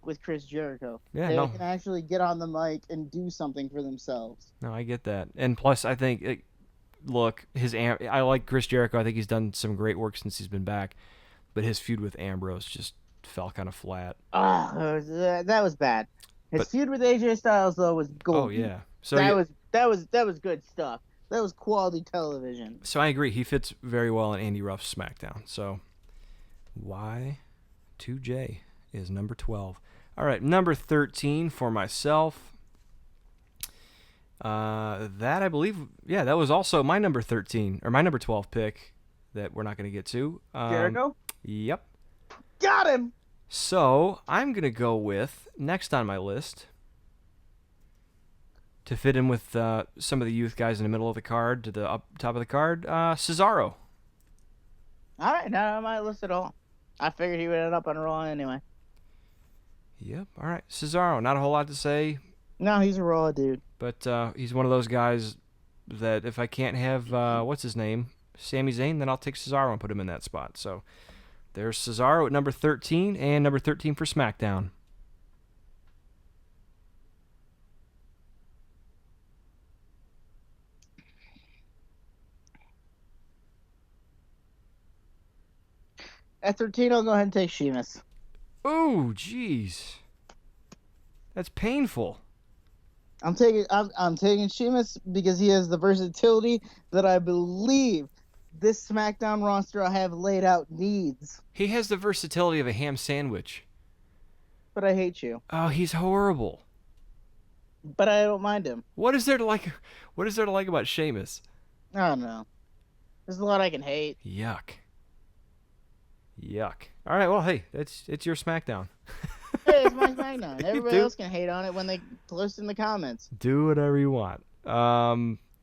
with Chris Jericho. Yeah, They no. can actually get on the mic and do something for themselves. No, I get that. And plus, I think, look, I like Chris Jericho. I think he's done some great work since he's been back. But his feud with Ambrose just fell kind of flat. That was bad. His But feud with AJ Styles though was oh golden. yeah, so That yeah, was good stuff. That was quality television. so I agree. He fits very well in Andy Ruff's SmackDown. So Y2J is number 12. All right, number 13 for myself. That I believe, yeah, that was also my number 13 or my number 12 pick that we're not going to get to. Jericho? Yep. Got him. So I'm going to go with next on my list to fit in with some of the youth guys in the middle of the card to the top of the card, Cesaro. All right, not on my list at all. I figured he would end up on Raw anyway. Yep. All right, Cesaro. Not a whole lot to say, No, he's a Raw dude. but he's one of those guys that if I can't have what's his name, Sami Zayn, then I'll take Cesaro and put him in that spot. So there's Cesaro at number 13 and number 13 for SmackDown. At 13, I'll go ahead and take Sheamus. Oh, jeez. That's painful. I'm taking Sheamus because he has the versatility that I believe this SmackDown roster I have laid out needs. He has the versatility of a ham sandwich. But I hate you. Oh, he's horrible. But I don't mind him. What is there to like? What is there to like about Sheamus? I don't know. There's a lot I can hate. Yuck. Yuck. All right, well, hey, it's your SmackDown. Hey, it's my SmackDown. Everybody do. else can hate on it when they post in the comments. Do whatever you want. All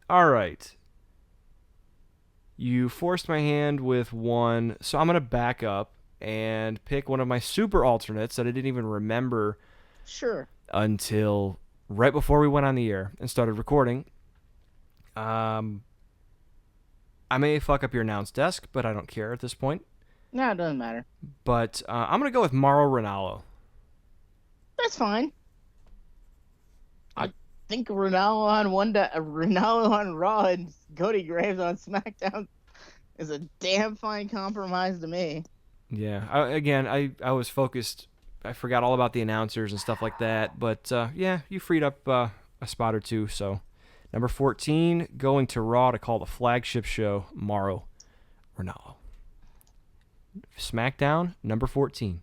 right. You forced my hand with one, so I'm going to back up and pick one of my super alternates that I didn't even remember Sure. until right before we went on the air and started recording. I may fuck up your announce desk, but I don't care at this point. No, it doesn't matter. But I'm going to go with Mauro Ranallo. That's fine. I think Ronaldo on Raw and Cody Graves on SmackDown is a damn fine compromise to me. Yeah. I was focused. I forgot all about the announcers and stuff like that. But, yeah, you freed up a spot or two. So, number 14, going to Raw to call the flagship show, Mauro Ranallo. SmackDown, number 14.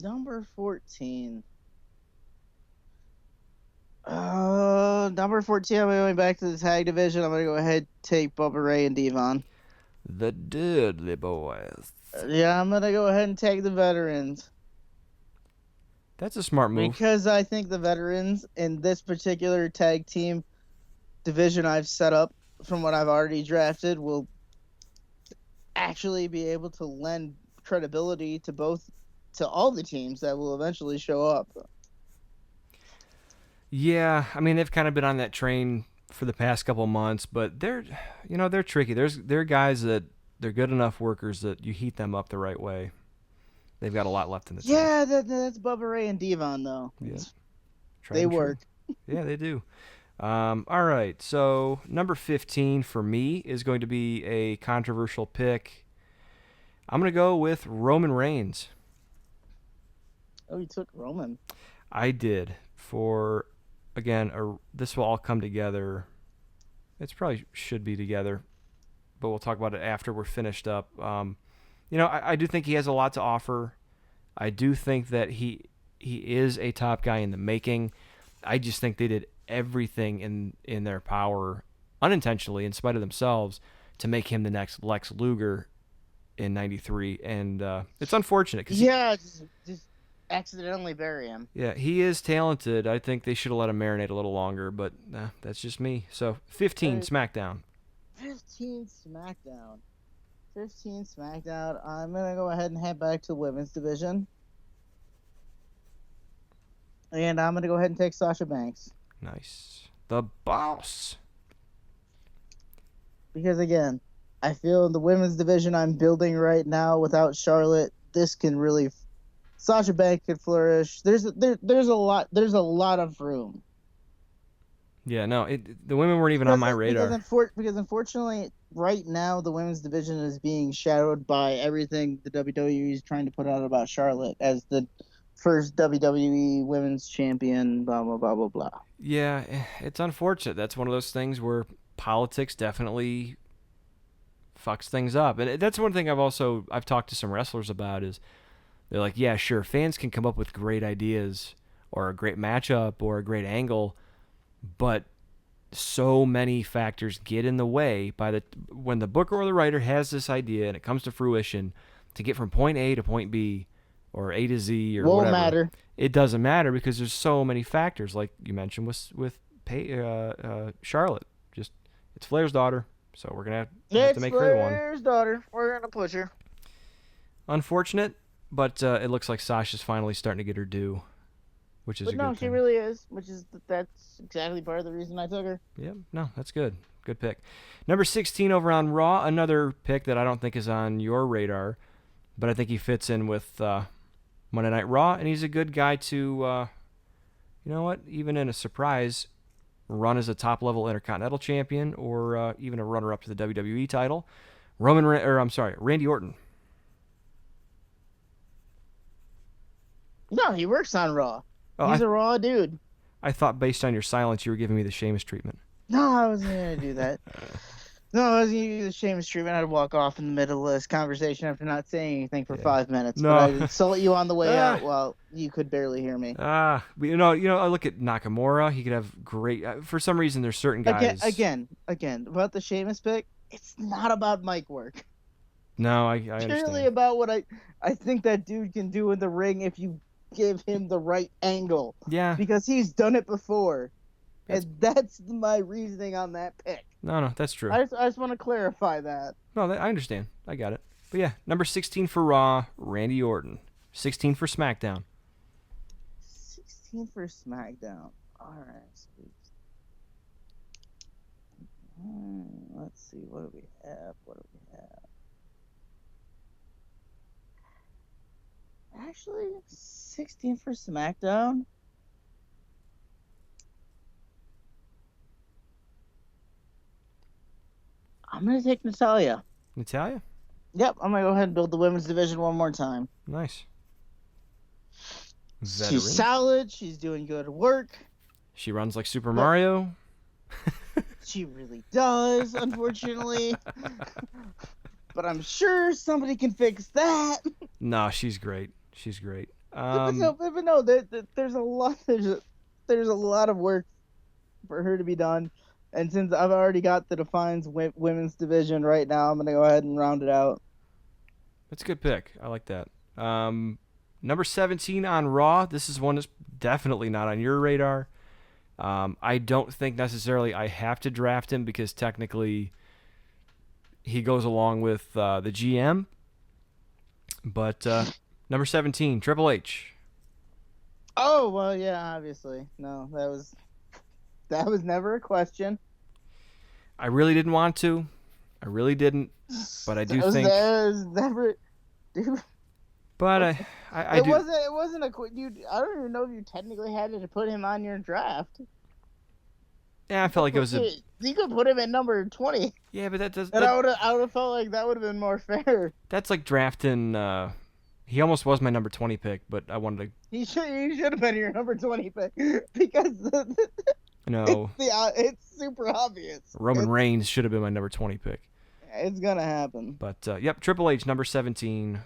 Number 14. Number 14, I'm going back to the tag division. I'm going to go ahead and take Bubba Ray and Devon. The Dudley Boys. Yeah, I'm going to go ahead and take the veterans. That's a smart move. Because I think the veterans in this particular tag team division I've set up from what I've already drafted will actually be able to lend credibility to all the teams that will eventually show up. Yeah, I mean they've kind of been on that train for the past couple months, but they're tricky. They're guys that they're good enough workers that you heat them up the right way. They've got a lot left in the tank. Yeah, that's Bubba Ray and Devon though. Yeah. They work. Yeah, they do. All right, so number 15 for me is going to be a controversial pick. I'm going to go with Roman Reigns. Oh, you took Roman. I did. For, again, this will all come together. It probably should be together, but we'll talk about it after we're finished up. I do think he has a lot to offer. I do think that he is a top guy in the making. I just think they did everything in their power, unintentionally, in spite of themselves, to make him the next Lex Luger in '93, and it's unfortunate. Just accidentally bury him. Yeah, he is talented. I think they should have let him marinate a little longer, but that's just me. So 15 SmackDown. 15 SmackDown. I'm gonna go ahead and head back to the women's division, and I'm gonna go ahead and take Sasha Banks. Nice. The boss. Because again, I feel in the women's division I'm building right now without Charlotte, this can really Sasha Banks could flourish. There's a lot of room. Yeah, no, the women weren't even on my radar. Because unfortunately, right now the women's division is being shadowed by everything the WWE is trying to put out about Charlotte as the first WWE Women's Champion. Blah blah blah blah blah. Yeah, it's unfortunate. That's one of those things where politics definitely fucks things up, and that's one thing I've talked to some wrestlers about is they're like, yeah, sure, fans can come up with great ideas or a great matchup or a great angle, but so many factors get in the way when the booker or the writer has this idea and it comes to fruition to get from point A to point B or A to Z or Won't whatever. matter. It doesn't matter because there's so many factors, like you mentioned with Charlotte. Just it's Flair's daughter, so we're gonna have to make her the one. It's Flair's daughter. We're gonna push her. Unfortunate, but it looks like Sasha's finally starting to get her due, which is a good thing. She really is. That's exactly part of the reason I took her. Yeah, no, that's good. Good pick. Number 16 over on Raw, another pick that I don't think is on your radar, but I think he fits in with Monday Night Raw, and he's a good guy to, you know what, even in a surprise, run as a top-level Intercontinental Champion or even a runner-up to the WWE title. Randy Orton. No, he works on Raw. Oh, He's a Raw dude. I thought based on your silence you were giving me the Sheamus treatment. No, I wasn't going to do that. No, I wasn't going to do the Sheamus treatment. I'd walk off in the middle of this conversation after not saying anything for 5 minutes. No. But I'd insult you on the way out while you could barely hear me. But I look at Nakamura. He could have great... for some reason, there's certain guys... Again, about the Sheamus pick, it's not about mic work. No, I understand. It's purely about what I think that dude can do in the ring if you give him the right angle. Yeah. Because he's done it before. And that's my reasoning on that pick. No, that's true. I just want to clarify that. No, I understand. I got it. But yeah, number 16 for Raw, Randy Orton. 16 for SmackDown. 16 for SmackDown. All right, sweet. Let's see. What do we have? Actually, 16 for SmackDown. I'm going to take Natalya. Natalya? Yep, I'm going to go ahead and build the women's division one more time. Nice. Veteran. She's solid. She's doing good work. She runs like Super Mario. She really does, unfortunately. But I'm sure somebody can fix that. No, she's great. She's great. But no, there's a lot of work for her to be done. And since I've already got the Defiance women's division right now, I'm going to go ahead and round it out. That's a good pick. I like that. Number 17 on Raw. This is one that's definitely not on your radar. I don't think necessarily I have to draft him because technically he goes along with the GM. But number 17, Triple H. Oh, well, yeah, obviously. No, that was never a question. I really didn't want to. I really didn't. But I do think... That was never... Dude. But I do... It wasn't a... I don't even know if you technically had to put him on your draft. Yeah, I felt like it was a... You could put him at number 20. Yeah, but that does... And I would have felt like that would have been more fair. That's like drafting... He almost was my number 20 pick, but I wanted to... He should have been your number 20 pick. Because... No. It's super obvious. Roman Reigns should have been my number 20 pick. It's going to happen. But, yep, Triple H, number 17.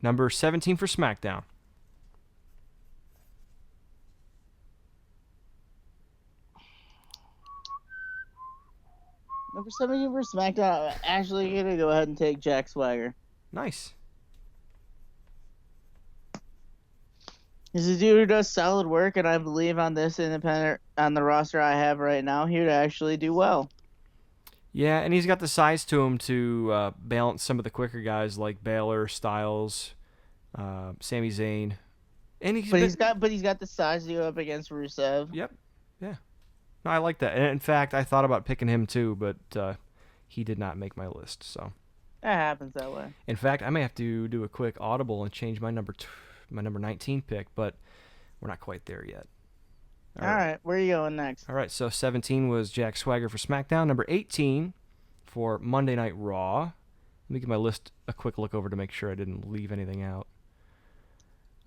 Number 17 for SmackDown. Number 17 for SmackDown. I'm actually going to go ahead and take Jack Swagger. Nice. He's a dude who does solid work, and I believe on this independent, on the roster I have right now, here to actually do well. Yeah, and he's got the size to him to balance some of the quicker guys like Baylor, Styles, Sami Zayn. And he's got the size to go up against Rusev. Yep. Yeah. No, I like that. And in fact, I thought about picking him too, but he did not make my list. So that happens that way. In fact, I may have to do a quick audible and change my my number 19 pick, but we're not quite there yet. All right, where are you going next? All right, so 17 was Jack Swagger for SmackDown. Number 18 for Monday Night Raw. Let me give my list a quick look over to make sure I didn't leave anything out.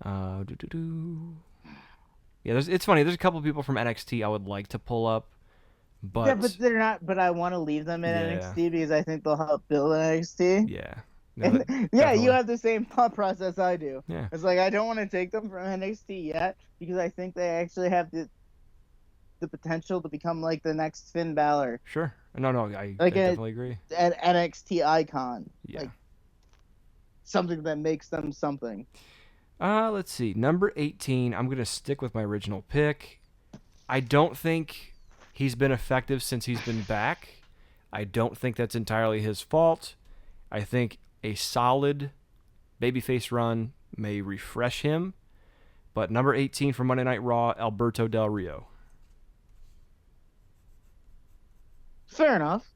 Yeah, it's funny. There's a couple people from NXT I would like to pull up, but Yeah, but they're not. But I want to leave them in NXT because I think they'll help build NXT. Yeah. No, And, yeah, definitely. you have the same thought process I do. Yeah. It's like I don't want to take them from NXT yet because I think they actually have the potential to become like the next Finn Balor. Sure. No, I definitely agree. An NXT icon. Yeah. Like something that makes them something. Let's see. Number 18, I'm going to stick with my original pick. I don't think he's been effective since he's been back. I don't think that's entirely his fault. I think a solid babyface run may refresh him. But number 18 for Monday Night Raw, Alberto Del Rio. Fair enough.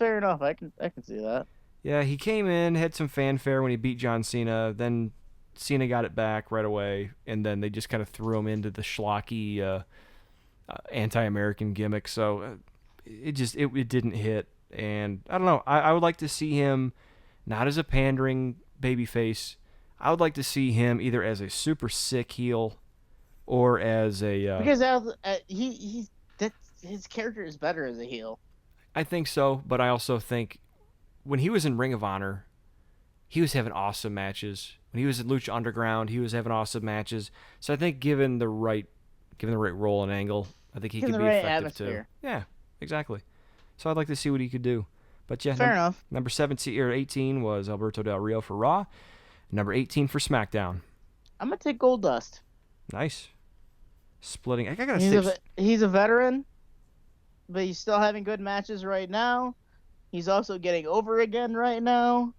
I can see that. Yeah, he came in, had some fanfare when he beat John Cena. Then Cena got it back right away, and then they just kind of threw him into the schlocky anti-American gimmick. So it didn't hit. And I don't know. I would like to see him not as a pandering babyface. I would like to see him either as a super sick heel or as a because his character is better as a heel. I think so, but I also think when he was in Ring of Honor, he was having awesome matches. When he was in Lucha Underground, he was having awesome matches. So I think given the right role and angle, I think he could be effective atmosphere. too. Yeah, exactly. So I'd like to see what he could do. But yeah, fair enough. Number 17 or 18 was Alberto Del Rio for Raw. Number 18 for SmackDown. I'm gonna take Goldust. Nice. Splitting. I gotta he's a veteran, but he's still having good matches right now. He's also getting over again right now,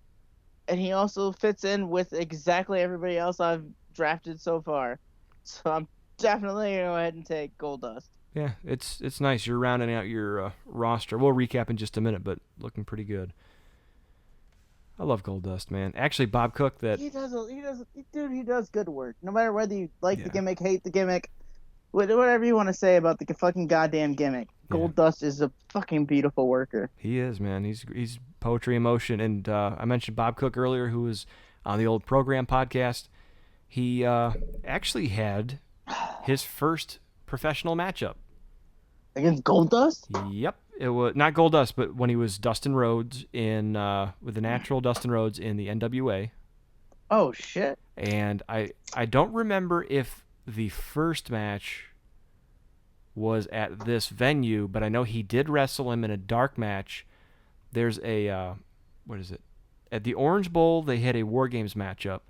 and he also fits in with exactly everybody else I've drafted so far. So I'm definitely gonna go ahead and take Goldust. Yeah, it's nice. You're rounding out your roster. We'll recap in just a minute, but looking pretty good. I love Goldust, man. Actually, Bob Cook, he does good work. No matter whether you like the gimmick, hate the gimmick, whatever you want to say about the fucking goddamn gimmick, Goldust is a fucking beautiful worker. He is, man. He's poetry in motion. And I mentioned Bob Cook earlier, who was on the old program podcast. He actually had his first professional matchup against Goldust. Yep, it was not Goldust, but when he was Dustin Rhodes with the natural Dustin Rhodes in the NWA. Oh shit! And I don't remember if the first match was at this venue, but I know he did wrestle him in a dark match. There's a what is it? At the Orange Bowl, they had a War Games matchup.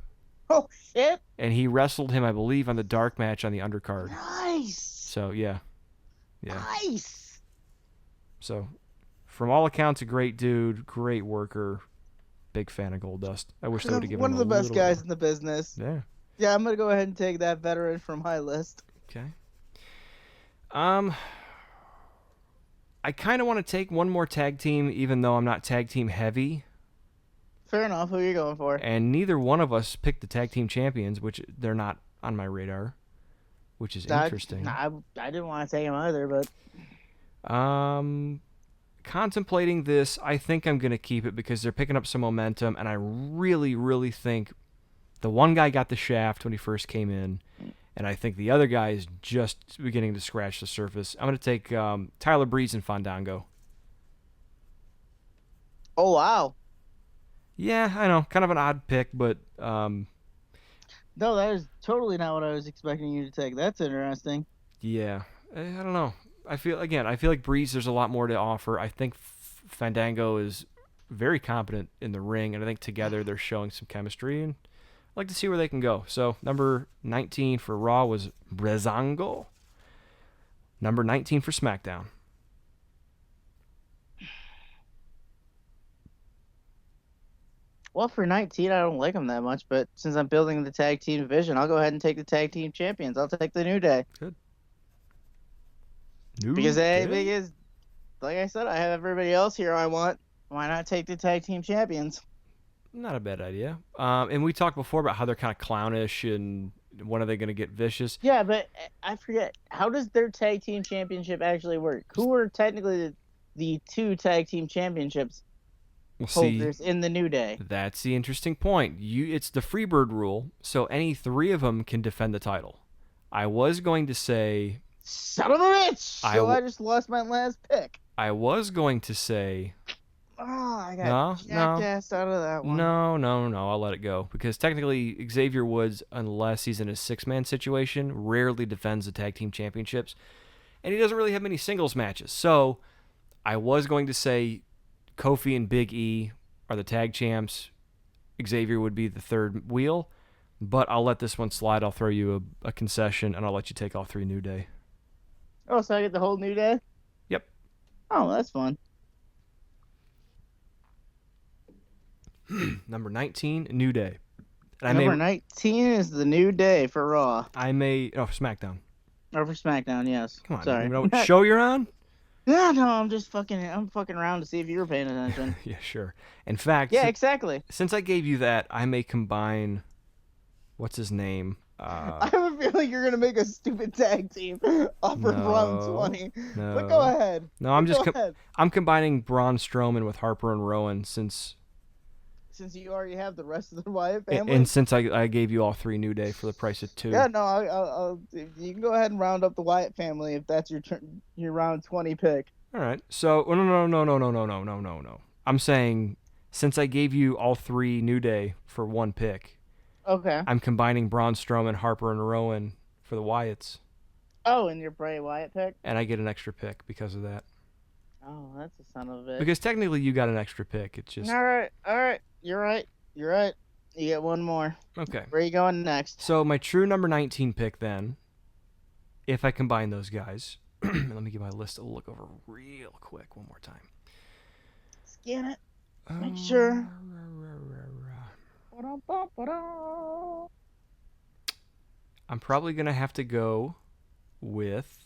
Oh shit! And he wrestled him, I believe, on the dark match on the undercard. Nice. So yeah. Nice. So, from all accounts, a great dude, great worker, big fan of Goldust. I wish they would have given him one of the best guys in the business. Yeah. Yeah, I'm gonna go ahead and take that veteran from my list. Okay. I kind of want to take one more tag team, even though I'm not tag team heavy. Fair enough. Who are you going for? And neither one of us picked the tag team champions, which they're not on my radar, which is interesting. I didn't want to take him either, but contemplating this, I think I'm going to keep it because they're picking up some momentum, and I really, really think the one guy got the shaft when he first came in, and I think the other guy is just beginning to scratch the surface. I'm going to take Tyler Breeze and Fandango. Oh, wow. Yeah, I know. Kind of an odd pick, but... No, that is totally not what I was expecting you to take. That's interesting. Yeah. I don't know. I feel like Breeze, there's a lot more to offer. I think Fandango is very competent in the ring, and I think together they're showing some chemistry, and I'd like to see where they can go. So, number 19 for Raw was Breezango. Number 19 for SmackDown. Well, for 19, I don't like them that much, but since I'm building the tag team division, I'll go ahead and take the tag team champions. I'll take the New Day. Good. Because like I said, I have everybody else here I want. Why not take the tag team champions? Not a bad idea. And we talked before about how they're kind of clownish and when are they going to get vicious. Yeah, but I forget, how does their tag team championship actually work? Who are technically the two tag team championships We'll see. holders in the New Day? That's the interesting point. It's the Freebird rule, so any three of them can defend the title. I was going to say... Son of a bitch! I just lost my last pick. I was going to say... Oh, I got jackassed out of that one. No. I'll let it go. Because technically, Xavier Woods, unless he's in a six-man situation, rarely defends the tag team championships. And he doesn't really have many singles matches. So, I was going to say Kofi and Big E are the tag champs. Xavier would be the third wheel. But I'll let this one slide. I'll throw you a concession, and I'll let you take all three New Day. Oh, so I get the whole New Day? Yep. Oh, that's fun. Number 19, New Day. And Number 19 is the New Day for Raw. SmackDown. Or for SmackDown, yes. Come on, sorry. You know what show you're on? No, I'm fucking around to see if you were paying attention. Yeah, sure. In fact, yeah, exactly. Since I gave you that, I may combine. What's his name? I have a feeling you're gonna make a stupid tag team off of round 20. No. But go ahead. No, I'm combining Braun Strowman with Harper and Rowan since you already have the rest of the Wyatt family. And since I gave you all three New Day for the price of two. Yeah, no, I'll you can go ahead and round up the Wyatt family if that's your round 20 pick. All right. So no. I'm saying since I gave you all three New Day for one pick. Okay. I'm combining Braun Strowman, Harper, and Rowan for the Wyatts. Oh, and your Bray Wyatt pick? And I get an extra pick because of that. Oh, that's a son of a bitch. Because technically you got an extra pick. It's just... All right. You're right. You get one more. Okay. Where are you going next? So my true number 19 pick then, if I combine those guys, let me give my list a look over real quick one more time. Scan it. Make sure. I'm probably going to have to go with...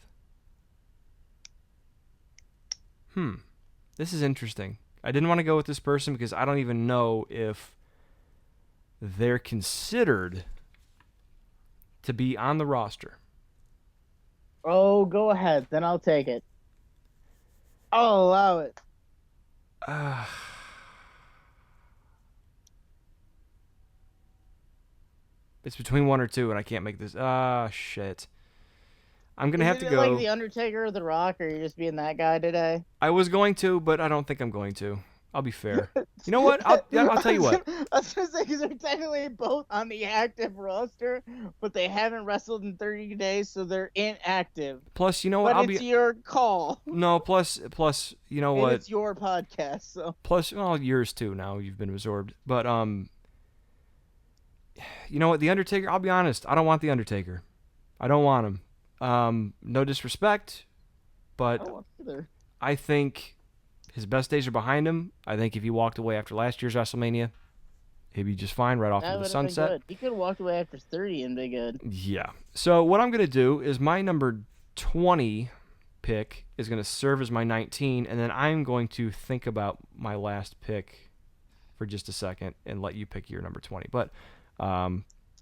This is interesting. I didn't want to go with this person because I don't even know if they're considered to be on the roster. Oh, go ahead. Then I'll take it. I'll allow it. It's between one or two, and I can't make this. Shit. I'm going to have to go... like The Undertaker or The Rock, or are you just being that guy today? I was going to, but I don't think I'm going to. I'll be fair. You know what? I'll tell you what. I was going to say, because they're technically both on the active roster, but they haven't wrestled in 30 days, so they're inactive. Plus, you know what? But it's your call. No, plus, you know what? It's your podcast, so. Plus, well, yours too now. You've been absorbed. But, you know what? The Undertaker, I'll be honest. I don't want The Undertaker. I don't want him. No disrespect, but I think his best days are behind him. I think if he walked away after last year's WrestleMania, he'd be just fine right off into the sunset. He could have walked away after 30 and be good. Yeah. So what I'm going to do is my number 20 pick is going to serve as my 19, and then I'm going to think about my last pick for just a second and let you pick your number 20. But my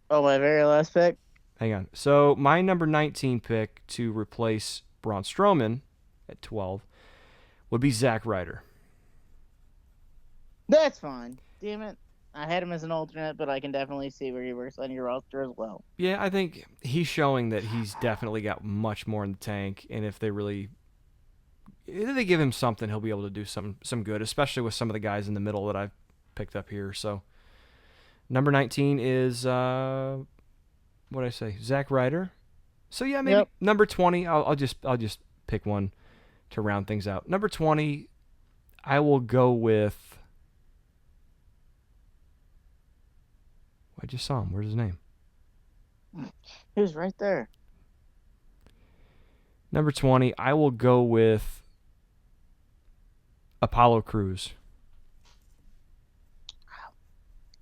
very last pick? Hang on. So my number 19 pick to replace Braun Strowman at 12 would be Zack Ryder. That's fine. Damn it. I had him as an alternate, but I can definitely see where he works on your roster as well. Yeah, I think he's showing that he's definitely got much more in the tank, and if they give him something, he'll be able to do some good, especially with some of the guys in the middle that I've picked up here. So number 19 is... what did I say? Zack Ryder. So yeah, maybe number 20. I'll just pick one to round things out. Number 20, I will go with. I just saw him. Where's his name? He was right there. Number 20, I will go with Apollo Crews.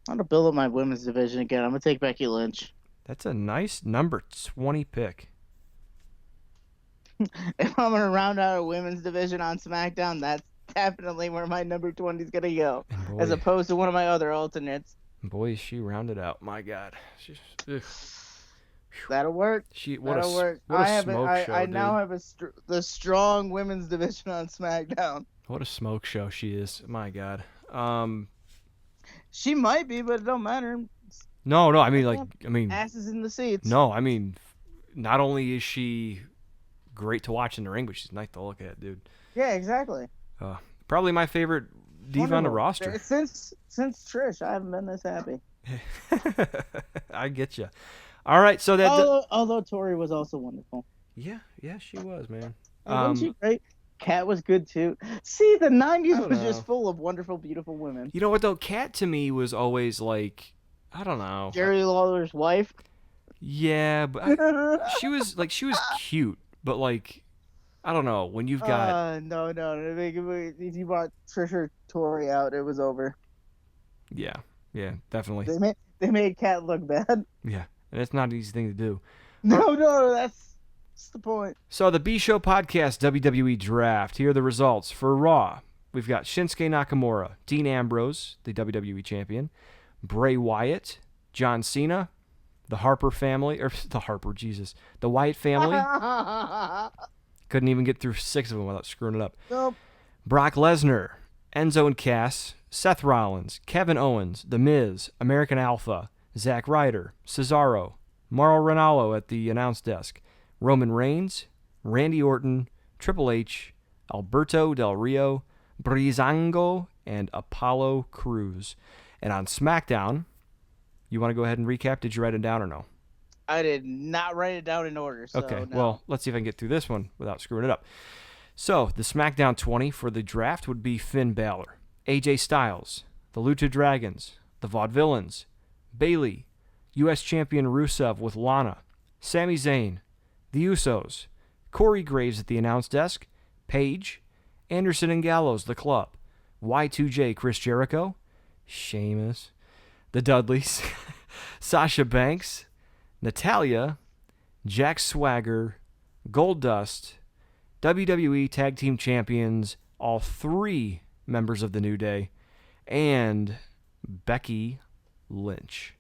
I'm gonna build up my women's division again. I'm gonna take Becky Lynch. That's a nice number 20 pick. If I'm going to round out a women's division on SmackDown, definitely where my number 20 is gonna go, And boy, as opposed to one of my other alternates. boy, is she rounded out. My God, ugh. That'll work. What That'll work. a smoke show, I dude. now have the strong women's division on SmackDown. What a smoke show she is. My God. She might be, but it don't matter. No, I mean, Asses in the seats. no, I mean, not only is she great to watch in the ring, but she's nice to look at, dude. Yeah, exactly. Probably my favorite diva on the roster. Since Trish, I haven't been this happy. I get you. All right, so that. Although Tori was also wonderful. Yeah, she was, man. Wasn't she great? Kat was good too. See, the '90s was just full of wonderful, beautiful women. You know what though? Kat to me was always like, I don't know. Jerry Lawler's wife. Yeah, but she was cute, but like, I don't know. When you've got no. If you brought Trish or Tori out, it was over. Yeah, definitely. They made Kat look bad. Yeah, and it's not an easy thing to do. No, that's the point. So the B Show podcast WWE Draft. Here are the results for Raw. We've got Shinsuke Nakamura, Dean Ambrose, the WWE champion, Bray Wyatt, John Cena, the Harper family, the Wyatt family. Couldn't even get through 6 of them without screwing it up. Nope. Brock Lesnar, Enzo and Cass, Seth Rollins, Kevin Owens, The Miz, American Alpha, Zack Ryder, Cesaro, Mauro Ranallo at the announce desk, Roman Reigns, Randy Orton, Triple H, Alberto Del Rio, Breezango, and Apollo Crews. And on SmackDown, you want to go ahead and recap? Did you write it down or no? I did not write it down in order. So okay, no. Well, let's see if I can get through this one without screwing it up. So, the SmackDown 20 for the draft would be Finn Balor, AJ Styles, the Lucha Dragons, the Vaudevillains, Bayley, U.S. Champion Rusev with Lana, Sami Zayn, the Usos, Corey Graves at the announce desk, Paige, Anderson and Gallows, the Club, Y2J Chris Jericho, Sheamus, the Dudleys, Sasha Banks, Natalya, Jack Swagger, Goldust, WWE Tag Team Champions, all 3 members of the New Day, and Becky Lynch.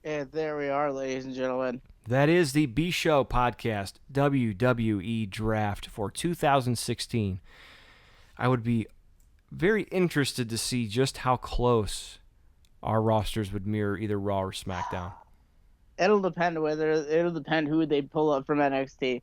And there we are, ladies and gentlemen. That is the B Show podcast, WWE Draft for 2016. I would be very interested to see just how close our rosters would mirror either Raw or SmackDown. It'll depend who they pull up from NXT.